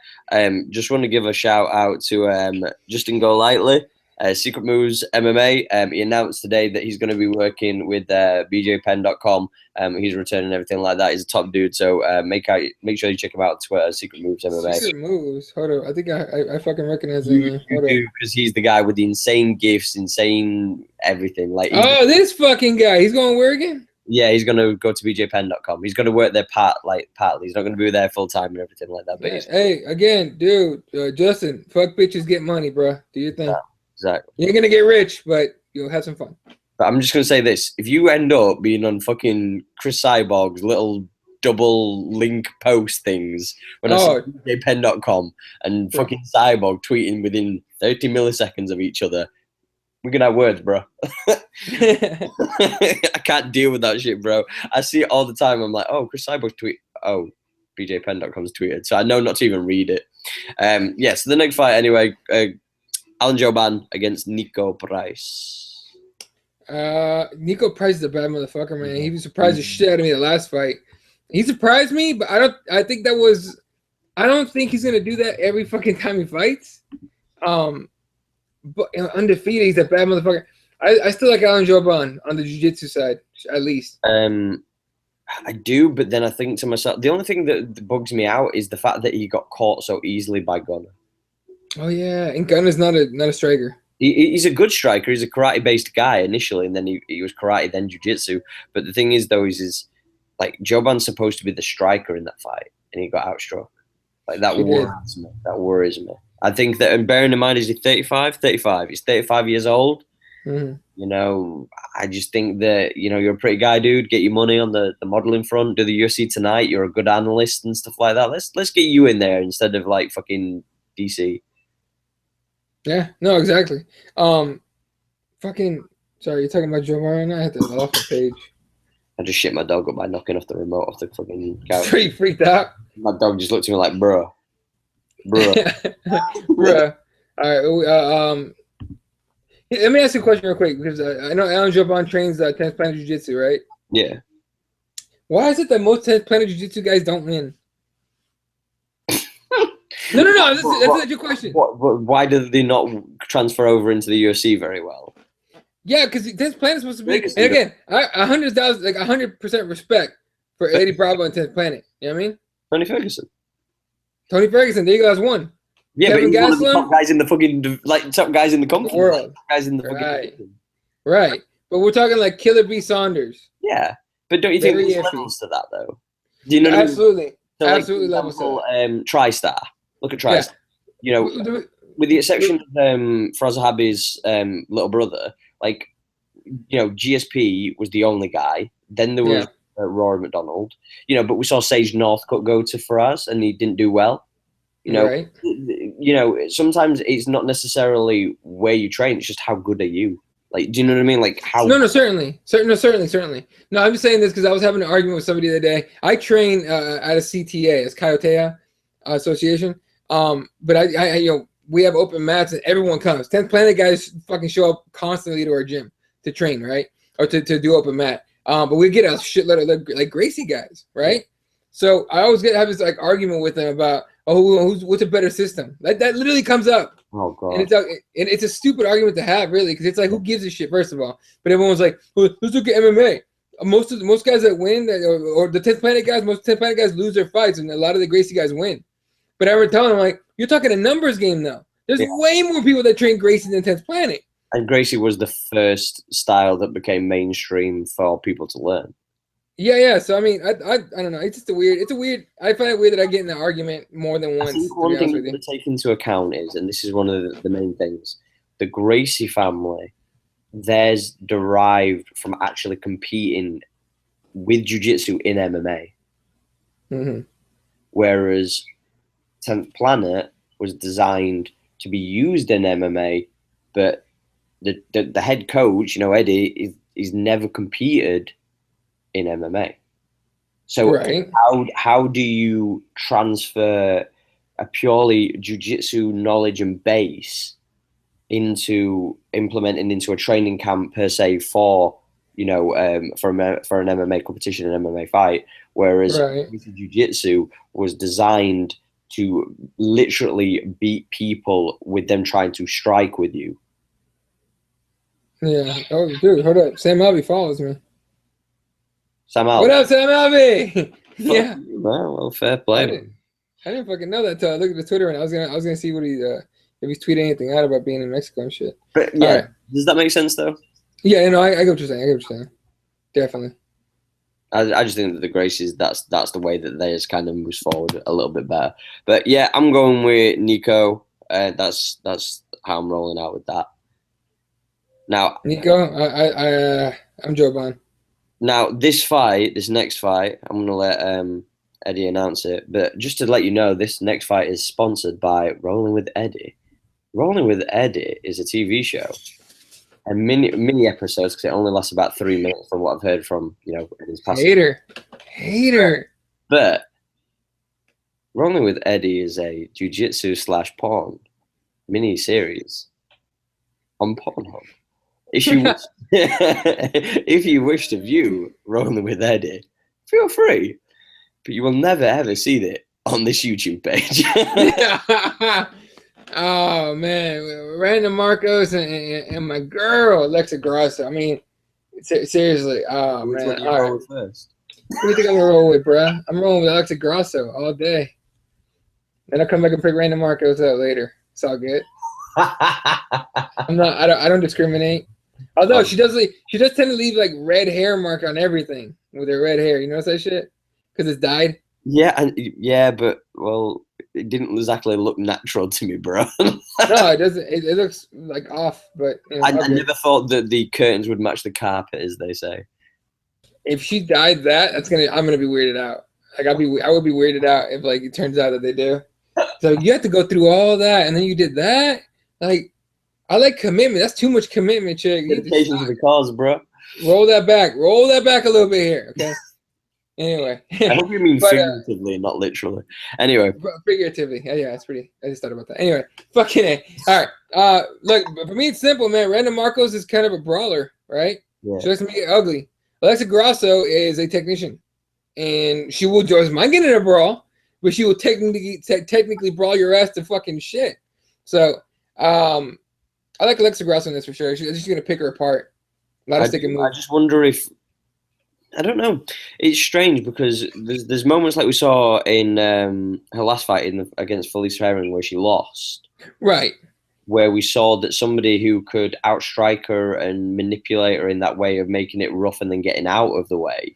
just want to give a shout out to Justin Golightly, Secret Moves MMA. He announced today that he's going to be working with bjpen.com. He's returning everything like that. He's a top dude, so make sure you check him out on Twitter, Secret Moves MMA. Secret Moves. Hold on, I think I fucking recognize him. Because he's the guy with the insane gifts, insane everything. Like, this fucking guy. He's going where again? Yeah, he's going to go to bjpen.com. He's going to work there partly. He's not going to be there full time and everything like that. But hey, again, dude, Justin, fuck bitches, get money, bro. Do your thing. Yeah, exactly. You ain't gonna get rich, but you'll have some fun. But I'm just gonna say this: if you end up being on fucking Chris Cyborg's little double link post things when I see bjpen.com and fucking Cyborg tweeting within 30 milliseconds of each other, we're gonna have words, bro. I can't deal with that shit, bro. I see it all the time. I'm like, oh, Chris Cyborg tweet. Oh, bjpen.com's tweeted, so I know not to even read it. So the next fight, anyway. Alan Jouban against Nico Price. Nico Price is a bad motherfucker, man. He surprised the shit out of me the last fight. He surprised me, but I don't think he's gonna do that every fucking time he fights. But undefeated, he's a bad motherfucker. I still like Alan Jouban on the jiu-jitsu side, at least. I do, but then I think to myself, the only thing that bugs me out is the fact that he got caught so easily by Gunnar. Oh yeah, and Gunner's not a striker. He's a good striker. He's a karate-based guy initially, and then he was karate, then jiu-jitsu. But the thing is, though, is like Jouban's supposed to be the striker in that fight, and he got outstruck. Like that worries me. That worries me. I think that, and bearing in mind, is he 35? 35. He's 35 years old. Mm-hmm. You know, I just think that, you know, you're a pretty guy, dude. Get your money on the modeling front. Do the UFC tonight. You're a good analyst and stuff like that. Let's get you in there instead of like fucking DC. Yeah, no, exactly. Sorry, you're talking about Joe Mario? I had to go off the page. I just shit my dog up by knocking off the remote off the fucking couch. Pretty freaked out. My dog just looked at me like, bruh. Bruh. All right. Let me ask you a question real quick, because I know Alan Joban trains 10th Planet Jiu-Jitsu, right? Yeah. Why is it that most 10th Planet Jiu-Jitsu guys don't win? No. That's a legit question. Why do they not transfer over into the UFC very well? Yeah, because 10th Planet is supposed to be. And again, 100% respect for Eddie Bravo and 10th Planet. You know what I mean? Tony Ferguson. Tony Ferguson, there you go, that's one. Yeah, Kevin but he's one of the Gastelum? top guys in the fucking, like, top guys in the company. World. Top guys in the fucking Right. company. Right. But we're talking like Killer B. Saunders. Yeah. But don't you think Very there's iffy. levels to that, though? Do you know what I mean? Absolutely. So, like, Absolutely for levels to example, TriStar. Look at TriStar. You know, with the exception of Faraz Zahabi's little brother, like, you know, GSP was the only guy. Then there was Rory McDonald. You know, but we saw Sage Northcutt go to Faraz, and he didn't do well. You know, Right. You know, sometimes it's not necessarily where you train; it's just how good are you. Like, do you know what I mean? Like how? No, certainly. No, I'm just saying this because I was having an argument with somebody the other day. I train at a CTA, it's Coyotea Association. But I you know, we have open mats and everyone comes. 10th Planet guys fucking show up constantly to our gym to train, right? Or to do open mat. But we get a shitload of like Gracie guys, right? So I always have this like argument with them about what's a better system. That literally comes up. Oh god. And it's a stupid argument to have, really, because it's like, who gives a shit, first of all? But everyone's like, well, let's look at MMA. Most guys that win, or the 10th Planet guys, most 10th Planet guys lose their fights, and a lot of the Gracie guys win. But I remember telling them, like, you're talking a numbers game now. There's way more people that train Gracie than 10th Planet. And Gracie was the first style that became mainstream for people to learn. Yeah. So I mean, I don't know. It's just I find it weird that I get in an argument more than once. I think one thing to take into account is, and this is one of the main things, the Gracie family, theirs derived from actually competing with jiu-jitsu in MMA. Mm-hmm. Whereas 10th Planet was designed to be used in MMA, but the head coach, you know, Eddie, is never competed in MMA. So how do you transfer a purely jiu-jitsu knowledge and base into implementing into a training camp per se for, you know, for an MMA competition, an MMA fight, whereas jiu-jitsu was designed to literally beat people with them trying to strike with you. Yeah. Oh, dude, hold up. Sam Alvey follows me. Sam Alvey. What up, Sam Alvey? Yeah. Well, fair play. I didn't fucking know that until I looked at the Twitter, and I was gonna see what if he's tweeting anything out about being in Mexico and shit. But yeah, does that make sense though? Yeah, you know, I get what you're saying. Definitely. I just think that the Gracies, that's the way that they just kind of moves forward a little bit better. But yeah, I'm going with Nico. That's how I'm rolling out with that. Now, Nico, I'm Joban. Now, this next fight, I'm going to let Eddie announce it. But just to let you know, this next fight is sponsored by Rolling with Eddie. Rolling with Eddie is a TV show. And mini episodes, because it only lasts about 3 minutes from what I've heard from, you know, Eddie's past. Hater. But Rolling with Eddie is a jiu-jitsu / porn mini series on Pornhub. If you wish to view Rolling with Eddie, feel free. But you will never ever see it on this YouTube page. Oh man, Random Marcos and my girl Alexa Grasso. I mean, seriously. Oh man. What do you roll with first? What do you think I'm gonna roll with, bruh? I'm rolling with Alexa Grasso all day. Then I'll come back and pick Random Marcos out later. It's all good. I don't discriminate. Although she does tend to leave like red hair mark on everything with her red hair. You notice that shit? Because it's dyed. Yeah, but well, it didn't exactly look natural to me, bro. No, it doesn't. It looks like off, but you know, I never thought that the curtains would match the carpet, as they say. If she dyed that, I'm gonna be weirded out. Like I would be weirded out if like it turns out that they do. So you have to go through all that, and then you did that. Like, I like commitment. That's too much commitment, chick. Dedication to the cause, bro. Roll that back. Roll that back a little bit here, okay? Anyway. I hope you mean figuratively, not literally. Anyway. Figuratively. Yeah, that's pretty. I just thought about that. Anyway, fucking A. All right. Look, for me, it's simple, man. Randa Marcos is kind of a brawler, right? Yeah. She doesn't get ugly. Alexa Grasso is a technician, and she will just mind getting in a brawl, but she will technically brawl your ass to fucking shit. So, I like Alexa Grasso in this for sure. She's gonna pick her apart. I just wonder if, I don't know. It's strange because there's moments like we saw in her last fight against Felice Herring where she lost. Right. Where we saw that somebody who could outstrike her and manipulate her in that way of making it rough and then getting out of the way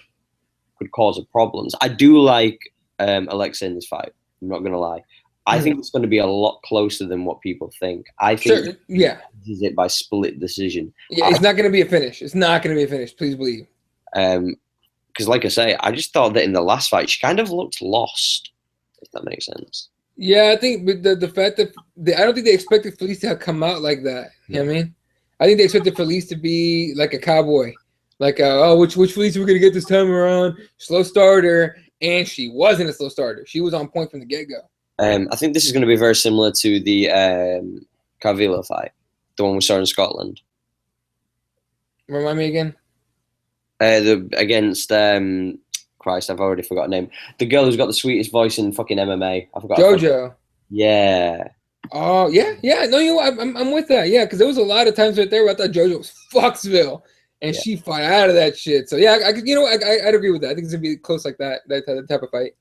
could cause her problems. I do like Alexa in this fight. I'm not going to lie. I think it's going to be a lot closer than what people think. I think this is it by split decision. Yeah, it's not going to be a finish. It's not going to be a finish. Please believe. Because like I say, I just thought that in the last fight, she kind of looked lost, if that makes sense. Yeah, I think the fact that I don't think they expected Felice to have come out like that. You know what I mean? I think they expected Felice to be like a cowboy. Like, which Felice we're going to get this time around? Slow starter. And she wasn't a slow starter. She was on point from the get-go. I think this is going to be very similar to the Carvillo fight, the one we saw in Scotland. Remind me again? Against Christ, I've already forgotten her name. The girl who's got the sweetest voice in fucking MMA. I forgot. JoJo. Yeah. Oh yeah. No, you know I'm with that. Yeah, because there was a lot of times right there where I thought JoJo was Foxville, and she fought out of that shit. So yeah, I'd agree with that. I think it's gonna be close like that type of fight.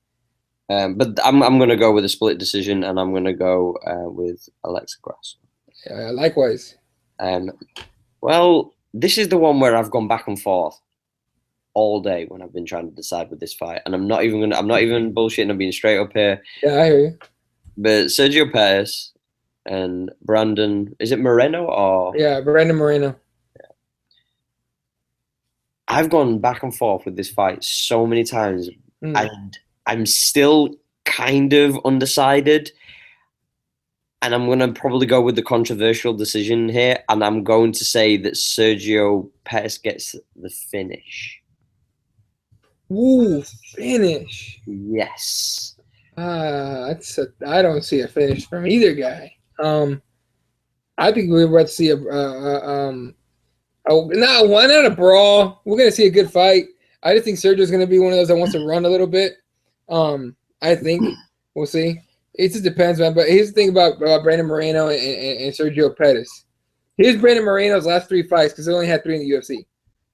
But I'm gonna go with a split decision, and I'm gonna go with Alexa Grasso. Yeah, likewise. Well, this is the one where I've gone back and forth all day when I've been trying to decide with this fight, and I'm not even bullshitting. I'm being straight up here. Yeah, I hear you. But Sergio Perez and Brandon, is it Moreno or? Yeah, Brandon Moreno. Yeah. I've gone back and forth with this fight so many times, and I'm still kind of undecided. And I'm going to probably go with the controversial decision here, and I'm going to say that Sergio Perez gets the finish. Ooh, finish. Yes. I don't see a finish from either guy. I think we're about to see not a brawl. We're gonna see a good fight. I just think Sergio's gonna be one of those that wants to run a little bit. I think we'll see. It just depends, man. But here's the thing about Brandon Moreno and Sergio Perez. Here's Brandon Moreno's last 3 fights because he only had 3 in the UFC.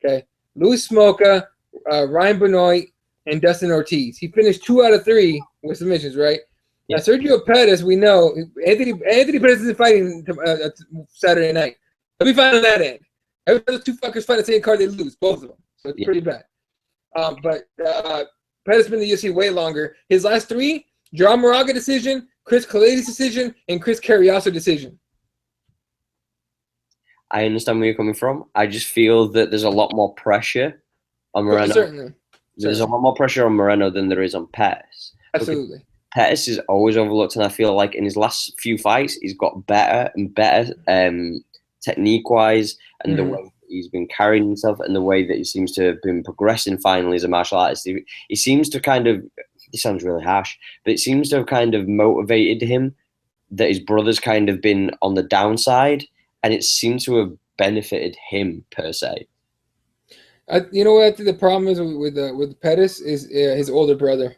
Okay, Luis Smolka, Ryan Benoit, and Dustin Ortiz. He finished 2 out of 3 with submissions, right? Yeah. Now, Sergio Perez, we know, Anthony Perez isn't fighting Saturday night. He'll be fighting on that end. Every other 2 fuckers fight the same card, they lose, both of them. So it's pretty bad. But Perez has been in the UFC way longer. His last 3, John Moraga decision, Chris Coletti decision, and Chris Carriazo decision. I understand where you're coming from. I just feel that there's a lot more pressure on Moreno. Certainly. There's a lot more pressure on Moreno than there is on Perez. Absolutely. Perez is always overlooked, and I feel like in his last few fights, he's got better and better technique-wise, and the way he's been carrying himself, and the way that he seems to have been progressing finally as a martial artist. He seems to kind of, this sounds really harsh, but it seems to have kind of motivated him that his brother's kind of been on the downside, and it seems to have benefited him per se. You know what I think the problem is with Pettis is his older brother.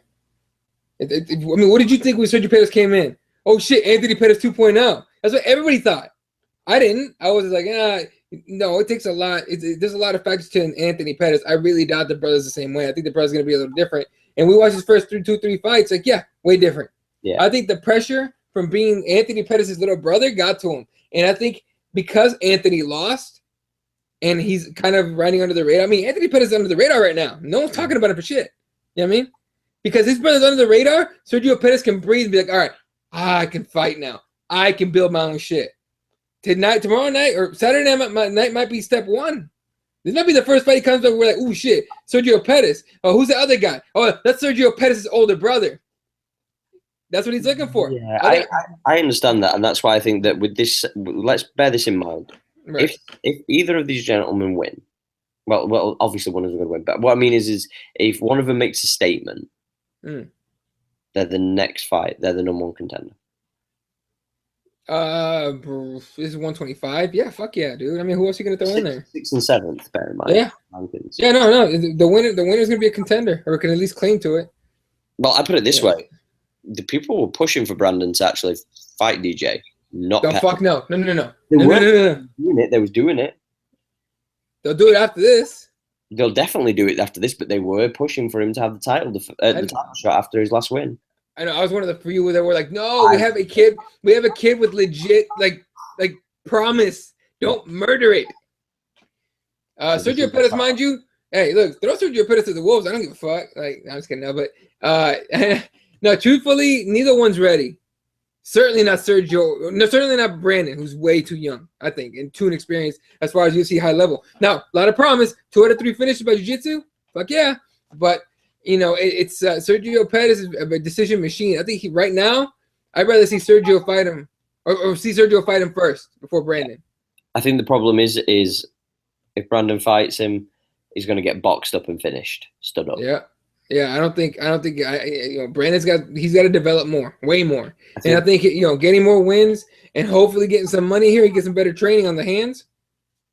I mean, what did you think when Sergio Pettis came in? Oh shit, Anthony Pettis 2.0. That's what everybody thought. I didn't. I was like, no, it takes a lot. There's a lot of factors to Anthony Pettis. I really doubt the brother's the same way. I think the brother's going to be a little different. And we watched his first 2-3 fights. Like, yeah, way different. Yeah. I think the pressure from being Anthony Pettis' little brother got to him. And I think because Anthony lost, and he's kind of riding under the radar. I mean, Anthony Pettis is under the radar right now. No one's talking about him for shit. You know what I mean? Because his brother's under the radar, Sergio Pettis can breathe and be like, all right, I can fight now. I can build my own shit. Tomorrow night or Saturday night might be step 1. This might be the first fight he comes up. We're like, oh shit, Sergio Pettis. Oh, who's the other guy? Oh, that's Sergio Pettis' older brother. That's what he's looking for. Yeah, I understand that, and that's why I think that with this, let's bear this in mind. Right. If either of these gentlemen win, well, obviously one of them is going to win. But what I mean is if one of them makes a statement, they're the next fight. They're the number one contender. This is 125. Yeah, fuck yeah, dude. I mean, who else are you gonna throw in there? 6th and 7th, bear in mind. Yeah. Rankings. Yeah, no. The winner's gonna be a contender, or can at least claim to it. Well, I put it this way: the people were pushing for Brandon to actually fight DJ. Not. No, fuck no. They were doing it. They was doing it. They'll do it after this. They'll definitely do it after this, but they were pushing for him to have the title shot after his last win. I know. I was one of the few that were like, "No, we have a kid. We have a kid with legit like promise. Don't murder it." Sergio Pettis, mind you. Hey, look, throw Sergio Pettis to the wolves. I don't give a fuck. Like, I'm just kidding. No, but no, truthfully, neither one's ready. Certainly not Sergio. No, certainly not Brandon, who's way too young, I think, and too inexperienced as far as UFC high level. Now, a lot of promise. 2 out of 3 finishes by Jiu-Jitsu. Fuck yeah. But you know, it's Sergio Pettis is a decision machine. I think right now, I'd rather see Sergio fight him or see Sergio fight him first before Brandon. I think the problem is if Brandon fights him, he's going to get boxed up and finished, stood up. Yeah. I don't think Brandon's got to develop more, way more. And I think getting more wins and hopefully getting some money here, he gets some better training on the hands.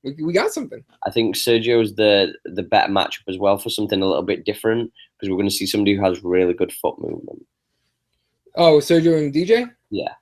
We got something. I think Sergio's the better matchup as well for something a little bit different because we're going to see somebody who has really good foot movement. Oh, Sergio and DJ? Yeah.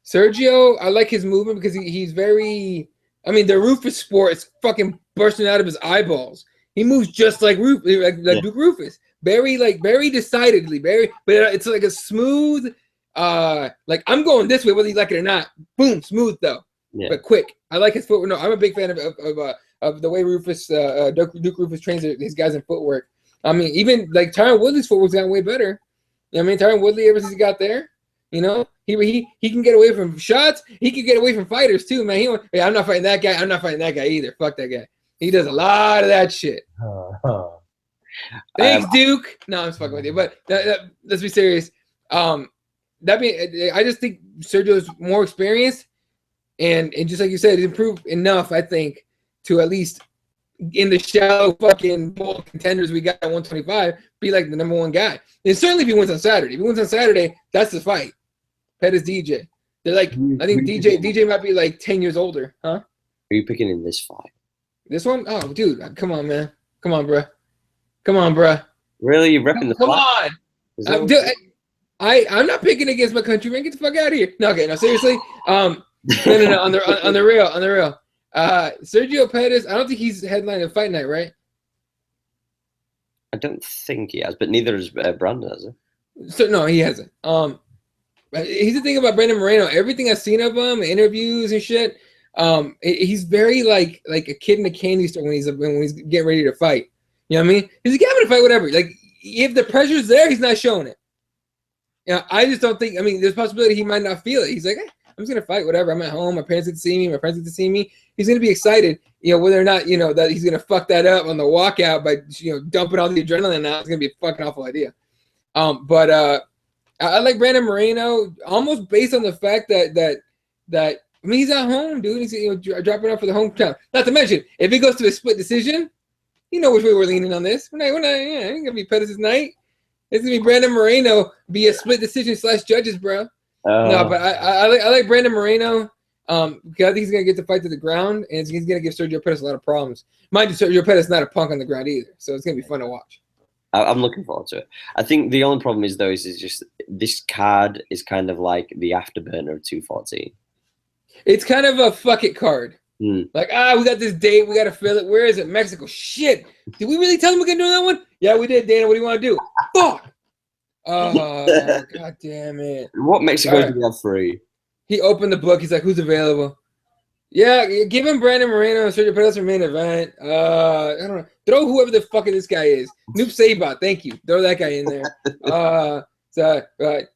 Sergio, I like his movement because he's very. I mean, the Rufus sport is fucking bursting out of his eyeballs. He moves just like Duke Rufus, very decidedly, but it's like a smooth. Like I'm going this way, whether you like it or not. Boom, smooth though. Yeah. But quick. I like his footwork. No, I'm a big fan of the way Duke Rufus trains his guys in footwork. I mean, even like Tyron Woodley's footwork's gotten way better. You know what I mean? Tyron Woodley, ever since he got there, he can get away from shots. He can get away from fighters too, man. I'm not fighting that guy. I'm not fighting that guy either. Fuck that guy. He does a lot of that shit. Thanks, Duke. No, I'm just fucking with you. But let's be serious. I just think Sergio's more experienced. And just like you said, improved enough, I think, to at least in the shallow fucking bowl contenders we got at 125, be like the number one guy. And certainly if he wins on Saturday. If he wins on Saturday, that's the fight. Pettis DJ. They're like, I think DJ might be like 10 years older, huh? Are you picking in this fight? This one? Oh, dude, come on, man. Come on, bruh. Really? You're repping the fight? Come on. I'm not picking against my country, man. Get the fuck out of here. No, okay, no, seriously. No. On the real. Sergio Pettis, I don't think he's headlining Fight Night, right? I don't think he has, but neither is Brandon, has he? So no, he hasn't. He's the thing about Brandon Moreno. Everything I've seen of him, interviews and shit, he's very like a kid in a candy store when he's getting ready to fight. You know what I mean? He's like, yeah, I'm gonna fight whatever. Like if the pressure's there, he's not showing it. I just don't think. I mean, there's a possibility he might not feel it. He's like, I'm just gonna fight whatever. I'm at home. My parents get to see me. My friends get to see me. He's gonna be excited, whether or not that he's gonna fuck that up on the walkout by dumping all the adrenaline out. It's gonna be a fucking awful idea. But I like Brandon Moreno almost based on the fact that I mean he's at home, dude. He's dropping off for the hometown. Not to mention if it goes to a split decision, which way we're leaning on this. We're not it ain't gonna be Pettis' night. It's gonna be Brandon Moreno be a split decision / judges, bro. No, but I like Brandon Moreno because I think he's going to get the fight to the ground, and he's going to give Sergio Pettis a lot of problems. Mind you, Sergio Pettis is not a punk on the ground either, so it's going to be fun to watch. I'm looking forward to it. I think the only problem is, though, is just this card is kind of like the afterburner of 214. It's kind of a fuck it card. Like, we got this date, we got to fill it. Where is it? Mexico. Shit. Did we really tell them we're going to do that one? Yeah, we did, Dana. What do you want to do? Fuck. Oh, God damn it. What Mexico do we have free? He opened the book. He's like, who's available? Yeah, give him Brandon Moreno and Sergio Pettis for main event. I don't know. Throw whoever the fuck this guy is. Noob Sabat, thank you. Throw that guy in there.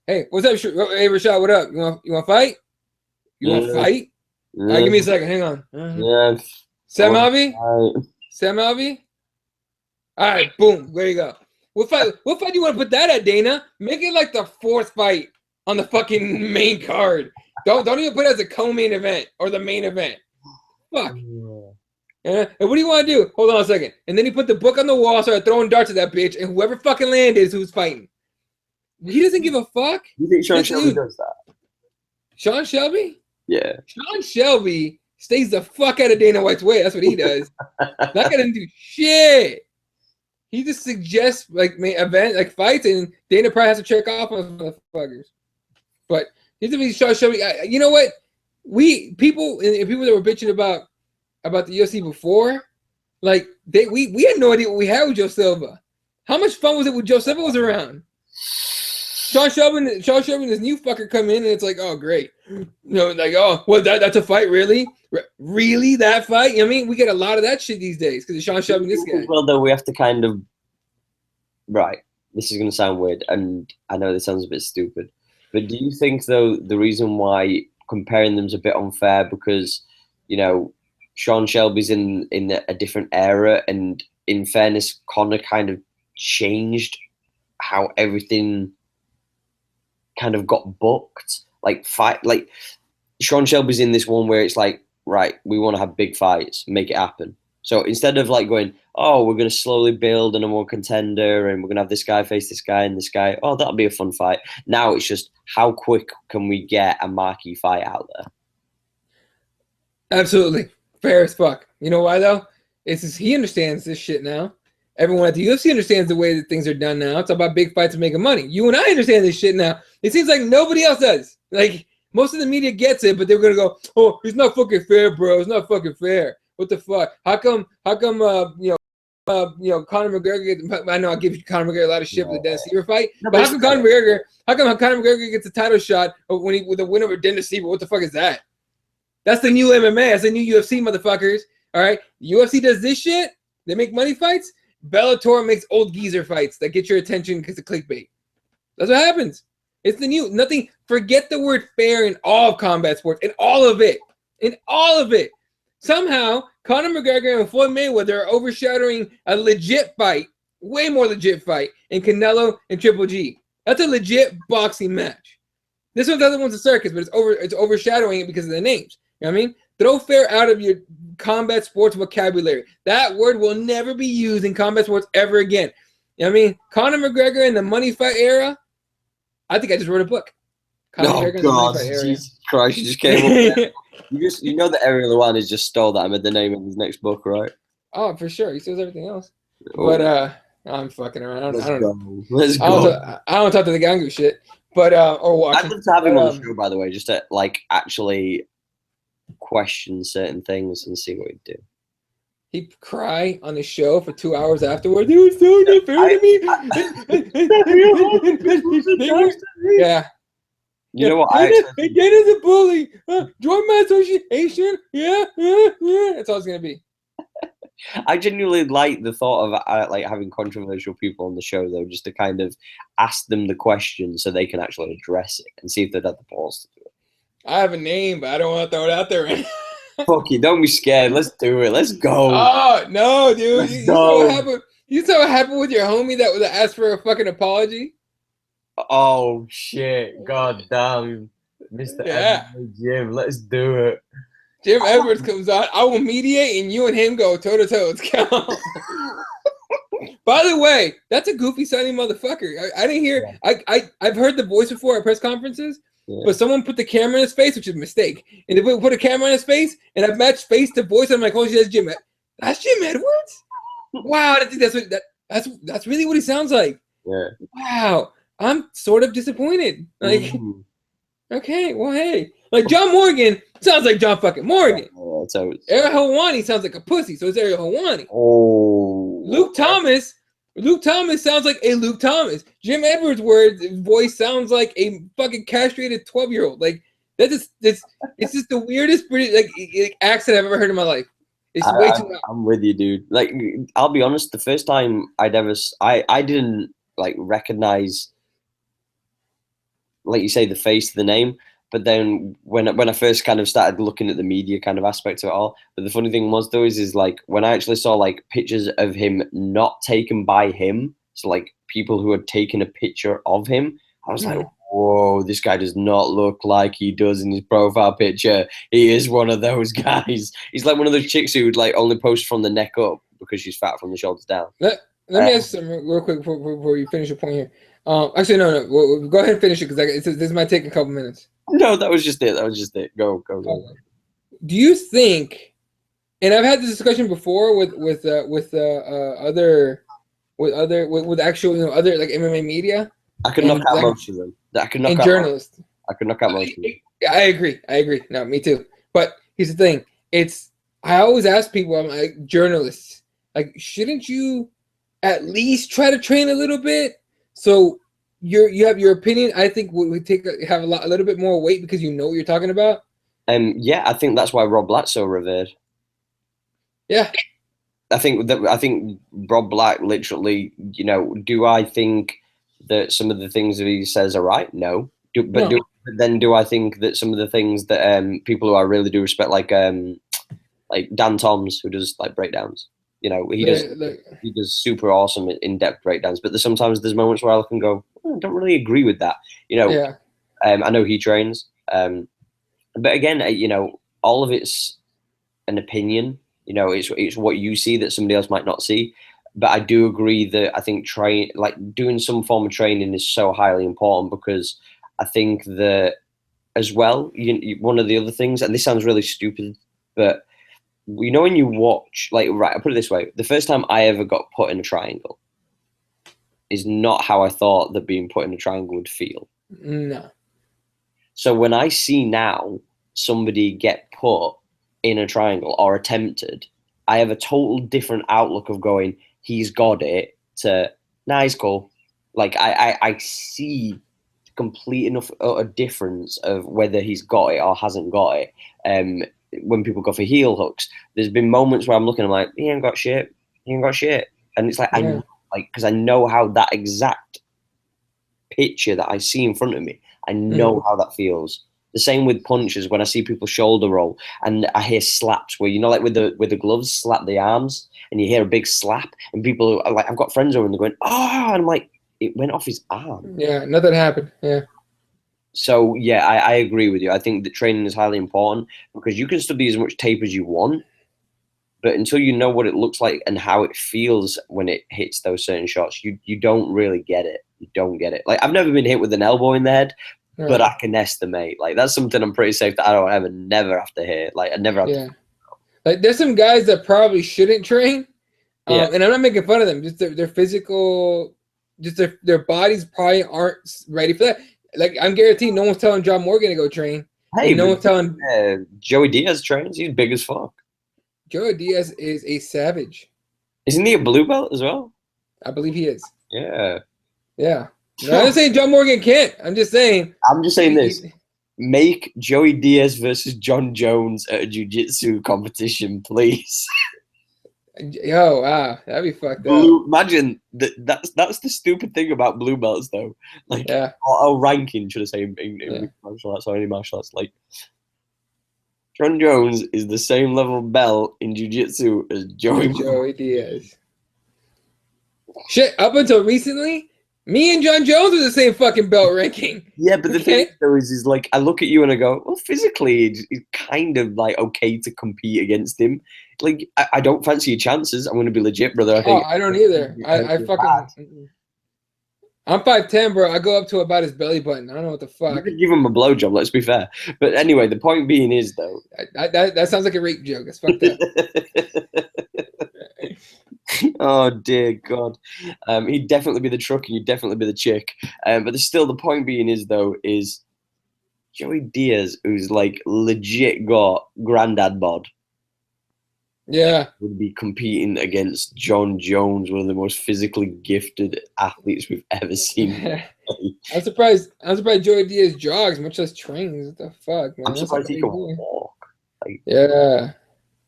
Hey, what's up? Hey, Rashad, what up? You want to fight? You want to fight? All right, give me a second. Hang on. Yeah. Sam Alvey? Sam Alvey? All right, boom. There you go. What fight do you want to put that at, Dana? Make it like the 4th fight. on the fucking main card. Don't even put it as a co-main event or the main event. Fuck. And what do you want to do? Hold on a second. And then he put the book on the wall, started throwing darts at that bitch, and whoever fucking landed is who's fighting. He doesn't give a fuck. You think Sean Shelby does that? Sean Shelby? Yeah. Sean Shelby stays the fuck out of Dana White's way. That's what he does. That guy doesn't do shit. He just suggests like event, like fights, and Dana probably has to check off on motherfuckers. But he's a Sean Shelby. You know what? People that were bitching about the UFC before, like we had no idea what we had with Joe Silva. How much fun was it when Joe Silva was around? Sean Shelby and this new fucker come in, and it's like, oh great, like, oh well, that's a fight, really, really, that fight. You know what I mean, we get a lot of that shit these days because of Sean Shelby and this guy. Well, though, we have to kind of this is gonna sound weird, and I know this sounds a bit stupid, but do you think though the reason why comparing them is a bit unfair because Sean Shelby's in a different era, and in fairness, Conor kind of changed how everything kind of got booked. Like Sean Shelby's in this one where it's like, right, we want to have big fights, make it happen. So instead of like going, oh, we're going to slowly build a number one contender and we're going to have this guy face this guy and this guy, oh, that'll be a fun fight. Now it's just how quick can we get a marquee fight out there? Absolutely. Fair as fuck. You know why though? It's just, he understands this shit now. Everyone at the UFC understands the way that things are done now. It's about big fights and making money. You and I understand this shit now. It seems like nobody else does. Like most of the media gets it, but they're gonna go, "Oh, it's not fucking fair, bro. It's not fucking fair. What the fuck? How come? Conor McGregor? I know I give Conor McGregor a lot of shit for the Dennis Siver fight, but how come Conor McGregor gets a title shot with a win over Dennis Siver? What the fuck is that? That's the new MMA. That's the new UFC, motherfuckers. All right, UFC does this shit. They make money fights. Bellator makes old geezer fights that get your attention because of clickbait. That's what happens. It's the new nothing. Forget the word fair in all of combat sports, in all of it. In all of it. Somehow, Conor McGregor and Floyd Mayweather are overshadowing a legit fight, way more legit fight, in Canelo and Triple G. That's a legit boxing match. This one's the other one's a circus, but it's overshadowing it because of the names. You know what I mean? Throw fair out of your combat sports vocabulary. That word will never be used in combat sports ever again. You know what I mean? Conor McGregor in the money fight era. I think I just wrote a book. Oh God, Jesus Christ! You just came up. You know that Ariel Luan just stole that. I made the name of his next book, right? Oh, for sure. He steals everything else. Oh. But I'm fucking around. Let's go. I don't talk to the guy who shit. But or watch. I'd love to have him on the show, by the way, just to like actually question certain things and see what he'd do. He'd cry on the show for 2 hours afterwards. It was so unfair to me. Yeah. You know what? Dana's a bully. Join my association. Yeah. That's all it's gonna be. I genuinely like the thought of like having controversial people on the show, though, just to kind of ask them the question so they can actually address it and see if they'd have the balls to do it. I have a name, but I don't want to throw it out there. Fuck you! Don't be scared. Let's do it. Let's go. Oh no, dude! You saw what happened with your homie that was asked for a fucking apology. Oh shit! God damn, Mr. Edwards, Jim. Let's do it. Jim Edwards comes on. I will mediate, and you and him go toe to toe. Let's go. By the way, that's a goofy sounding motherfucker. I didn't hear. I've heard the voice before at press conferences. Yeah. But someone put the camera in his face, which is a mistake. And they put a camera in his face, and I matched face to voice. And I'm like, oh, that's Jim. That's Jim Edwards. Wow, I think that's really what he sounds like. Yeah. Wow, I'm sort of disappointed. Like, okay, well, hey, like John Morgan sounds like John fucking Morgan. Ariel Helwani sounds like a pussy, so it's Ariel Helwani. Oh. Luke Thomas sounds like a Luke Thomas. Jim Edwards' voice sounds like a fucking castrated 12-year-old. Like it's just the weirdest British accent I've ever heard in my life. It's way too loud. I'm with you, dude. Like, I'll be honest, the first time I didn't like recognize, like you say, the face of the name. But then when I first kind of started looking at the media kind of aspect of it all, but the funny thing was though is like when I actually saw like pictures of him not taken by him, so like people who had taken a picture of him, I was like, whoa, this guy does not look like he does in his profile picture. He is one of those guys. He's like one of those chicks who would like only post from the neck up because she's fat from the shoulders down. Let me ask something real quick before you finish your point here. Actually, no. Well, go ahead and finish it because this might take a couple minutes. No, that was just it. Go. Do you think? And I've had this discussion before with actual other like MMA media. I could knock out most of them. I could knock out journalists. I could knock out most of them. I agree. No, me too. But here's the thing. I always ask people, I'm like, journalists, like, shouldn't you at least try to train a little bit? So you have your opinion, I think would have a little bit more weight because you know what you're talking about. Yeah, I think that's why Rob Black's so revered. Yeah. I think Rob Black literally, do I think that some of the things that he says are right? No. Do I think that some of the things that people who I really do respect, like Dan Toms, who does like breakdowns, he does super awesome in-depth breakdowns. But there's moments where I look and go, I don't really agree with that. Yeah. I know he trains, but again, all of it's an opinion. It's what you see that somebody else might not see. But I do agree that I think doing some form of training is so highly important, because I think that as well, one of the other things, and this sounds really stupid, but when you watch, I'll put it this way: the first time I ever got put in a triangle is not how I thought that being put in a triangle would feel. No. So when I see now somebody get put in a triangle or attempted, I have a total different outlook of going, he's got it, to, nah, he's cool. Like I see complete enough a difference of whether he's got it or hasn't got it. When people go for heel hooks, there's been moments where I'm looking, I'm like, he ain't got shit, and it's like, yeah. because I know how that exact picture that I see in front of me, I know how that feels. The same with punches. When I see people shoulder roll and I hear slaps where, like with the gloves, slap the arms, and you hear a big slap, and people are like, I've got friends over and they're going, oh, and I'm like, it went off his arm. Yeah, nothing happened. Yeah. So yeah, I agree with you. I think that training is highly important, because you can study as much tape as you want, but until you know what it looks like and how it feels when it hits those certain shots, you don't really get it. You don't get it. Like, I've never been hit with an elbow in the head, but I can estimate. Like, that's something I'm pretty safe that I don't never have to hit. Like, I never have to. Like, there's some guys that probably shouldn't train, and I'm not making fun of them. Just their physical, just their bodies probably aren't ready for that. Like, I'm guaranteed no one's telling John Morgan to go train. Hey, no one's telling Joey Diaz trains. He's big as fuck. Joey Diaz is a savage. Isn't he a blue belt as well? I believe he is. Yeah. Yeah. No, I'm not saying John Morgan can't. I'm just saying this. Make Joey Diaz versus John Jones at a jiu-jitsu competition, please. Yo, wow, that'd be fucked up. Imagine that's the stupid thing about blue belts, though. Like, or ranking, should I say, in martial arts or any martial arts. Like, John Jones is the same level belt in jiu-jitsu as Joey Diaz. Shit, up until recently, me and John Jones were the same fucking belt ranking. Yeah, but the thing though is like, I look at you and I go, well, physically, it's kind of like okay to compete against him. Like, I don't fancy your chances. I'm going to be legit, brother. I don't either. I'm 5'10", bro. I go up to about his belly button. I don't know what the fuck. You could give him a blowjob, let's be fair. But anyway, the point being is, though. That sounds like a rape joke. It's fucked up. Oh, dear God. He'd definitely be the truck and you'd definitely be the chick. But there's still, the point being is, though, is Joey Diaz, who's like legit got granddad bod. Yeah. Would be competing against John Jones, one of the most physically gifted athletes we've ever seen. I'm surprised Joey Diaz jogs, much less trains. What the fuck, man? I'm surprised he can walk. Like, yeah.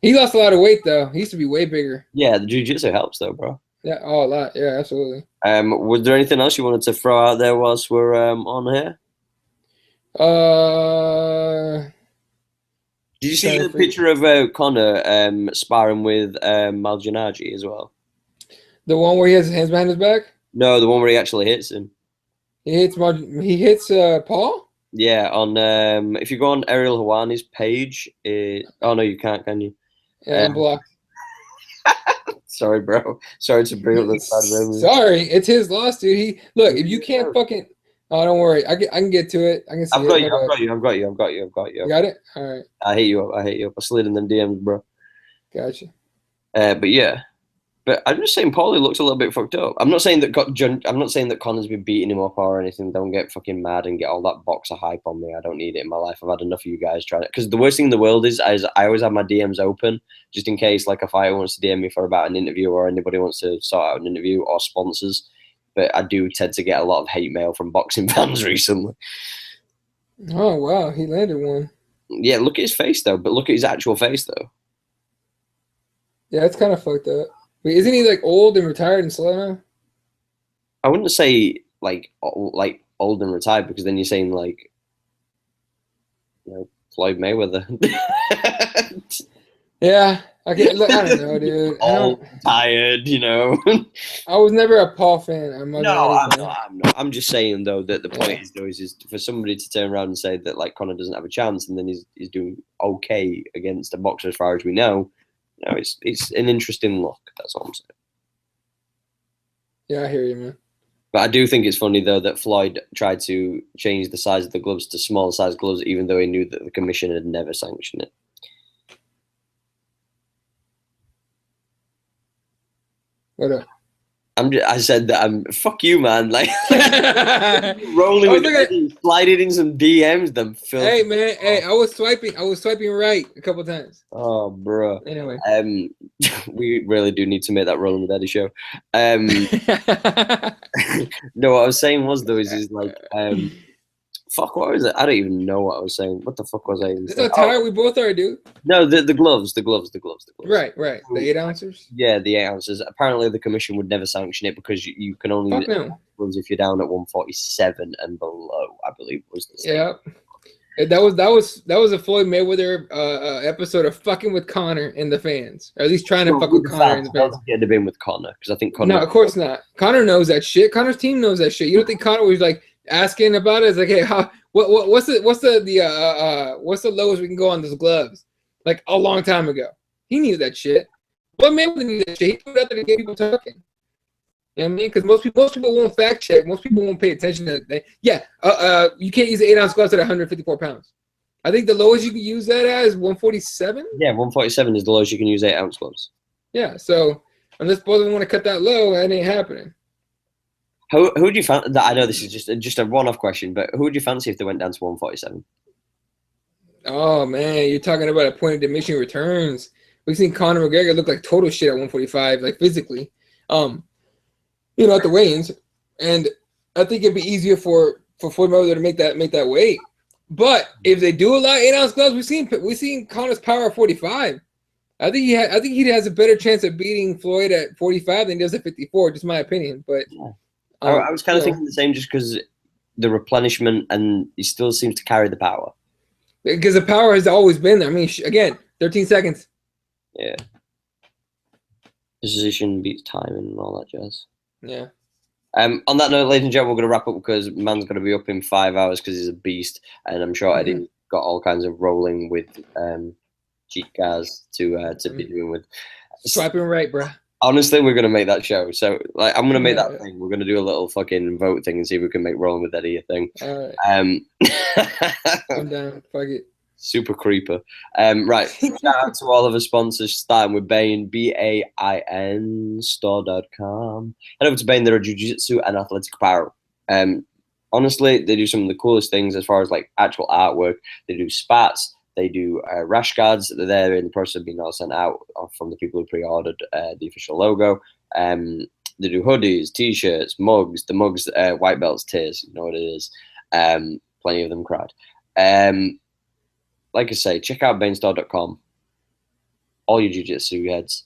He lost a lot of weight, though. He used to be way bigger. Yeah, the jiu-jitsu helps, though, bro. Yeah, a lot. Yeah, absolutely. Was there anything else you wanted to throw out there whilst we're on here? Did you see the picture of Connor sparring with Maldonado as well? The one where he has his hands behind his back? No, the one where he actually hits him. He hits Paul. Yeah, on if you go on Ariel Hawani's page, oh no, you can't, can you? Yeah, I'm blocked. Sorry, bro. Sorry to bring up this bad memory. Sorry, it's his loss, dude. Look, if you can't fucking, oh, don't worry, I can get to it. I can see I've got it. you. I've got you. You got it. All right. I hate you up. I slid in them DMs, bro. Gotcha. But yeah. But I'm just saying, Paulie looks a little bit fucked up. I'm not saying that Connor's been beating him up or anything. Don't get fucking mad and get all that boxer hype on me. I don't need it in my life. I've had enough of you guys trying it. Because the worst thing in the world is I always have my DMs open just in case like a fighter wants to DM me for about an interview or anybody wants to sort out an interview or sponsors. But I do tend to get a lot of hate mail from boxing fans recently. Oh wow, he landed one. Yeah, look at his face though. But look at his actual face though. Yeah, it's kind of fucked up. Wait, isn't he like old and retired and slow now? I wouldn't say like old and retired because then you're saying like, you know, Floyd Mayweather. Yeah, I don't know, dude. Old, tired, you know. I was never a Paul fan. I'm not. I'm just saying though that the point is for somebody to turn around and say that like Conor doesn't have a chance and then he's doing okay against a boxer as far as we know. You know, it's an interesting look. That's all I'm saying. Yeah, I hear you, man. But I do think it's funny though that Floyd tried to change the size of the gloves to small size gloves, even though he knew that the commission had never sanctioned it. What up? I said that I'm fuck you, man. Like rolling with it, sliding in some DMs, them filthy. Hey man, hey, I was swiping right a couple times. Oh, bro. Anyway, we really do need to make that Rolling with Eddie show. No, what I was saying was though is like fuck, what was it? I don't even know what I was saying. What the fuck was I even saying? That's how tired we both are, dude. No, the gloves. Right. The 8 ounces? Yeah, the 8 ounces. Apparently the commission would never sanction it because you can only use gloves if you're down at 147 and below, I believe was the same. Yeah. That was a Floyd Mayweather episode of fucking with Conor and the fans. Or at least trying to fuck with Conor and the fans. It'd have been with Conor because I think Conor. No, of course not. Conor knows that shit. Conor's team knows that shit. You don't think Conor was like asking about it? It's like, hey, what's the lowest we can go on those gloves? Like a long time ago. He knew that shit. But Mayweather knew that shit. He threw it out there to get people talking. You know what I mean? Because most people won't fact check. Most people won't pay attention to that. Yeah, you can't use 8 ounce gloves at 154 pounds. I think the lowest you can use that as 147. Yeah, 147 is the lowest you can use 8 ounce gloves. Yeah, so unless both of them want to cut that low, that ain't happening. Who would you fancy? I know this is just a one-off question, but who would you fancy if they went down to 147? Oh man, you're talking about a point of diminishing returns. We've seen Conor McGregor look like total shit at 145, like physically. You know, at the weigh-ins, and I think it'd be easier for Floyd Mayweather to make that weight. But if they do allow 8 ounce gloves, we've seen Conor's power at 45. I think he has a better chance of beating Floyd at 45 than he does at 54. Just my opinion, but I was kind of thinking the same, just because the replenishment, and he still seems to carry the power. Because the power has always been there. I mean, again, 13 seconds. Yeah. Position beats timing and all that jazz. Yeah. On that note, ladies and gentlemen, we're going to wrap up because man's going to be up in 5 hours because he's a beast, and I'm sure Eddie got all kinds of rolling with cheat guys to be doing with. Swiping right, bro. Honestly, we're going to make that show. So, like, I'm going to make that thing. We're going to do a little fucking vote thing and see if we can make Rolling with Eddie a thing. All right. I'm down. Fuck it. Super creeper. Right. Shout out to all of our sponsors, starting with Bain, BAIN store.com. Head over to Bain, they're a jiu-jitsu and athletic apparel. Honestly, they do some of the coolest things as far as like actual artwork. They do spats, they do rash guards. They're in the process of being all sent out from the people who pre-ordered the official logo. They do hoodies, t-shirts, mugs. The mugs, white belts, tears, you know what it is. Plenty of them cried. Like I say, check out bainstore.com. All your jiu-jitsu heads.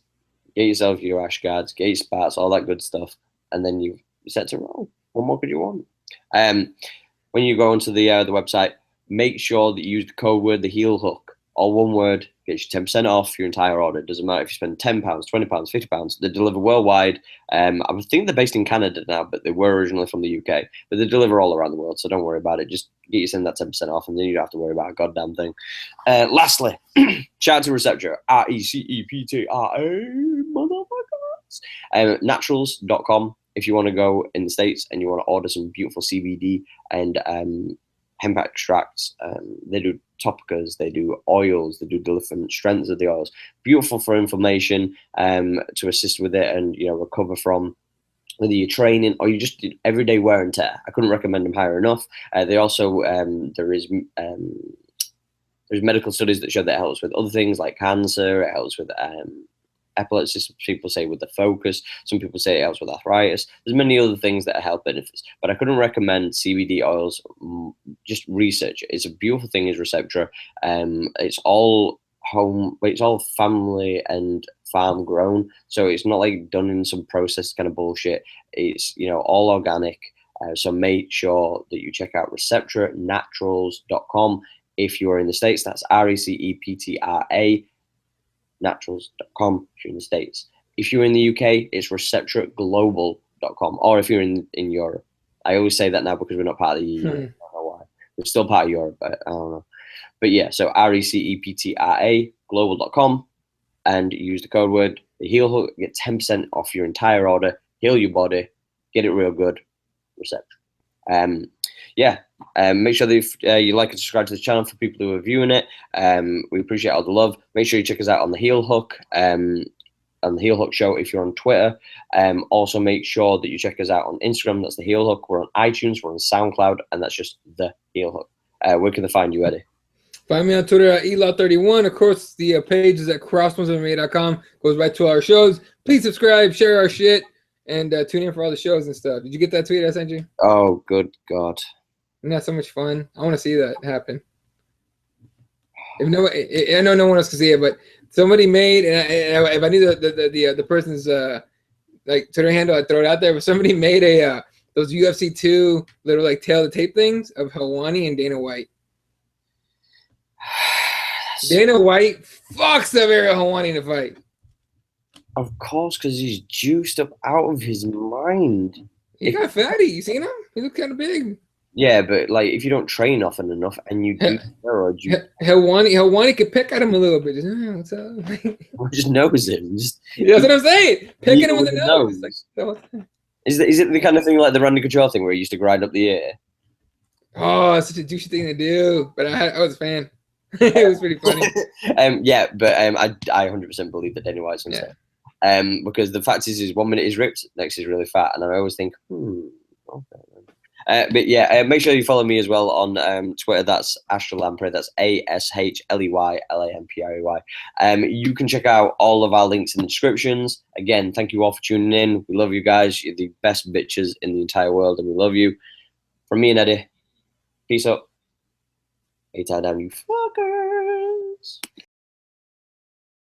Get yourself your rash guards, get your spats, all that good stuff. And then you're set to roll. What more could you want? When you go onto the website, make sure that you use the code word, the heel hook. All one word, gets you 10% off your entire order. It doesn't matter if you spend £10, £20, £50. They deliver worldwide. I think they're based in Canada now, but they were originally from the UK. But they deliver all around the world, so don't worry about it. Just get you send that 10% off, and then you don't have to worry about a goddamn thing. Lastly, shout out to Receptra, RECEPTRA, motherfuckers. Naturals.com. If you want to go in the States and you want to order some beautiful CBD and hemp extracts, they do topicals, they do oils, they do different strengths of the oils. Beautiful for inflammation, to assist with it and recover from whether you're training or you just did everyday wear and tear. I couldn't recommend them higher enough. They also there's medical studies that show that it helps with other things like cancer. It helps with epilepsy. Some people say with the focus. Some people say it helps with arthritis. There's many other things that are health benefits, but I couldn't recommend CBD oils. Just research it. It's a beautiful thing. Is Receptra. It's all home. It's all family and farm grown, so it's not like done in some processed kind of bullshit. It's all organic. So make sure that you check out Receptra Naturals.com. If you're in the States, that's RECEPTRA Naturals.com if you're in the States. If you're in the UK, it's ReceptraGlobal.com. Or if you're in Europe. I always say that now because we're not part of the EU. I don't know why. We're still part of Europe, but I don't know. But yeah, so RECEPTRA Global.com and use the code word, the heel hook, get 10% off your entire order. Heal your body, get it real good. Receptra. Make sure that you like and subscribe to the channel for people who are viewing it. We appreciate all the love. Make sure you check us out on the Heel Hook, on the Heel Hook Show if you're on Twitter. Also make sure that you check us out on Instagram. That's the Heel Hook. We're on iTunes. We're on SoundCloud, and that's just the Heel Hook. Where can they find you, Eddie? Find me on Twitter at Elaw31. Of course, the page is at crossmMMA.com. Goes right to our shows. Please subscribe, share our shit, and tune in for all the shows and stuff. Did you get that tweet I sent you? Oh, good God. Isn't that so much fun? I want to see that happen. I know no one else can see it, but somebody made, and if I knew the person's like Twitter handle, I'd throw it out there. But somebody made those UFC 2 little like tail to tape things of Helwani and Dana White. Dana White fucks up Ariel Helwani in a fight. Of course, because he's juiced up out of his mind. He got fatty. You seen him? He looked kind of big. Yeah, but like if you don't train often enough and you do steroids, Helwani could pick at him a little bit. Just, what's up? Just knows him. That's what I'm saying. Picking him with the nose. Like, is it the kind of thing like the Randy Couture thing where he used to grind up the ear? Oh, it's such a douchey thing to do. But I was a fan. It was pretty funny. I 100% believe that Dana White's gonna say. Because the fact is 1 minute he's ripped, next he's really fat, and I always think, okay. But yeah, make sure you follow me as well on Twitter. That's Astral Lamprey. That's ASHLEYLAMPREY. You can check out all of our links in the descriptions. Again, thank you all for tuning in. We love you guys. You're the best bitches in the entire world, and we love you. From me and Eddie, peace out. A-tie down, you fuckers.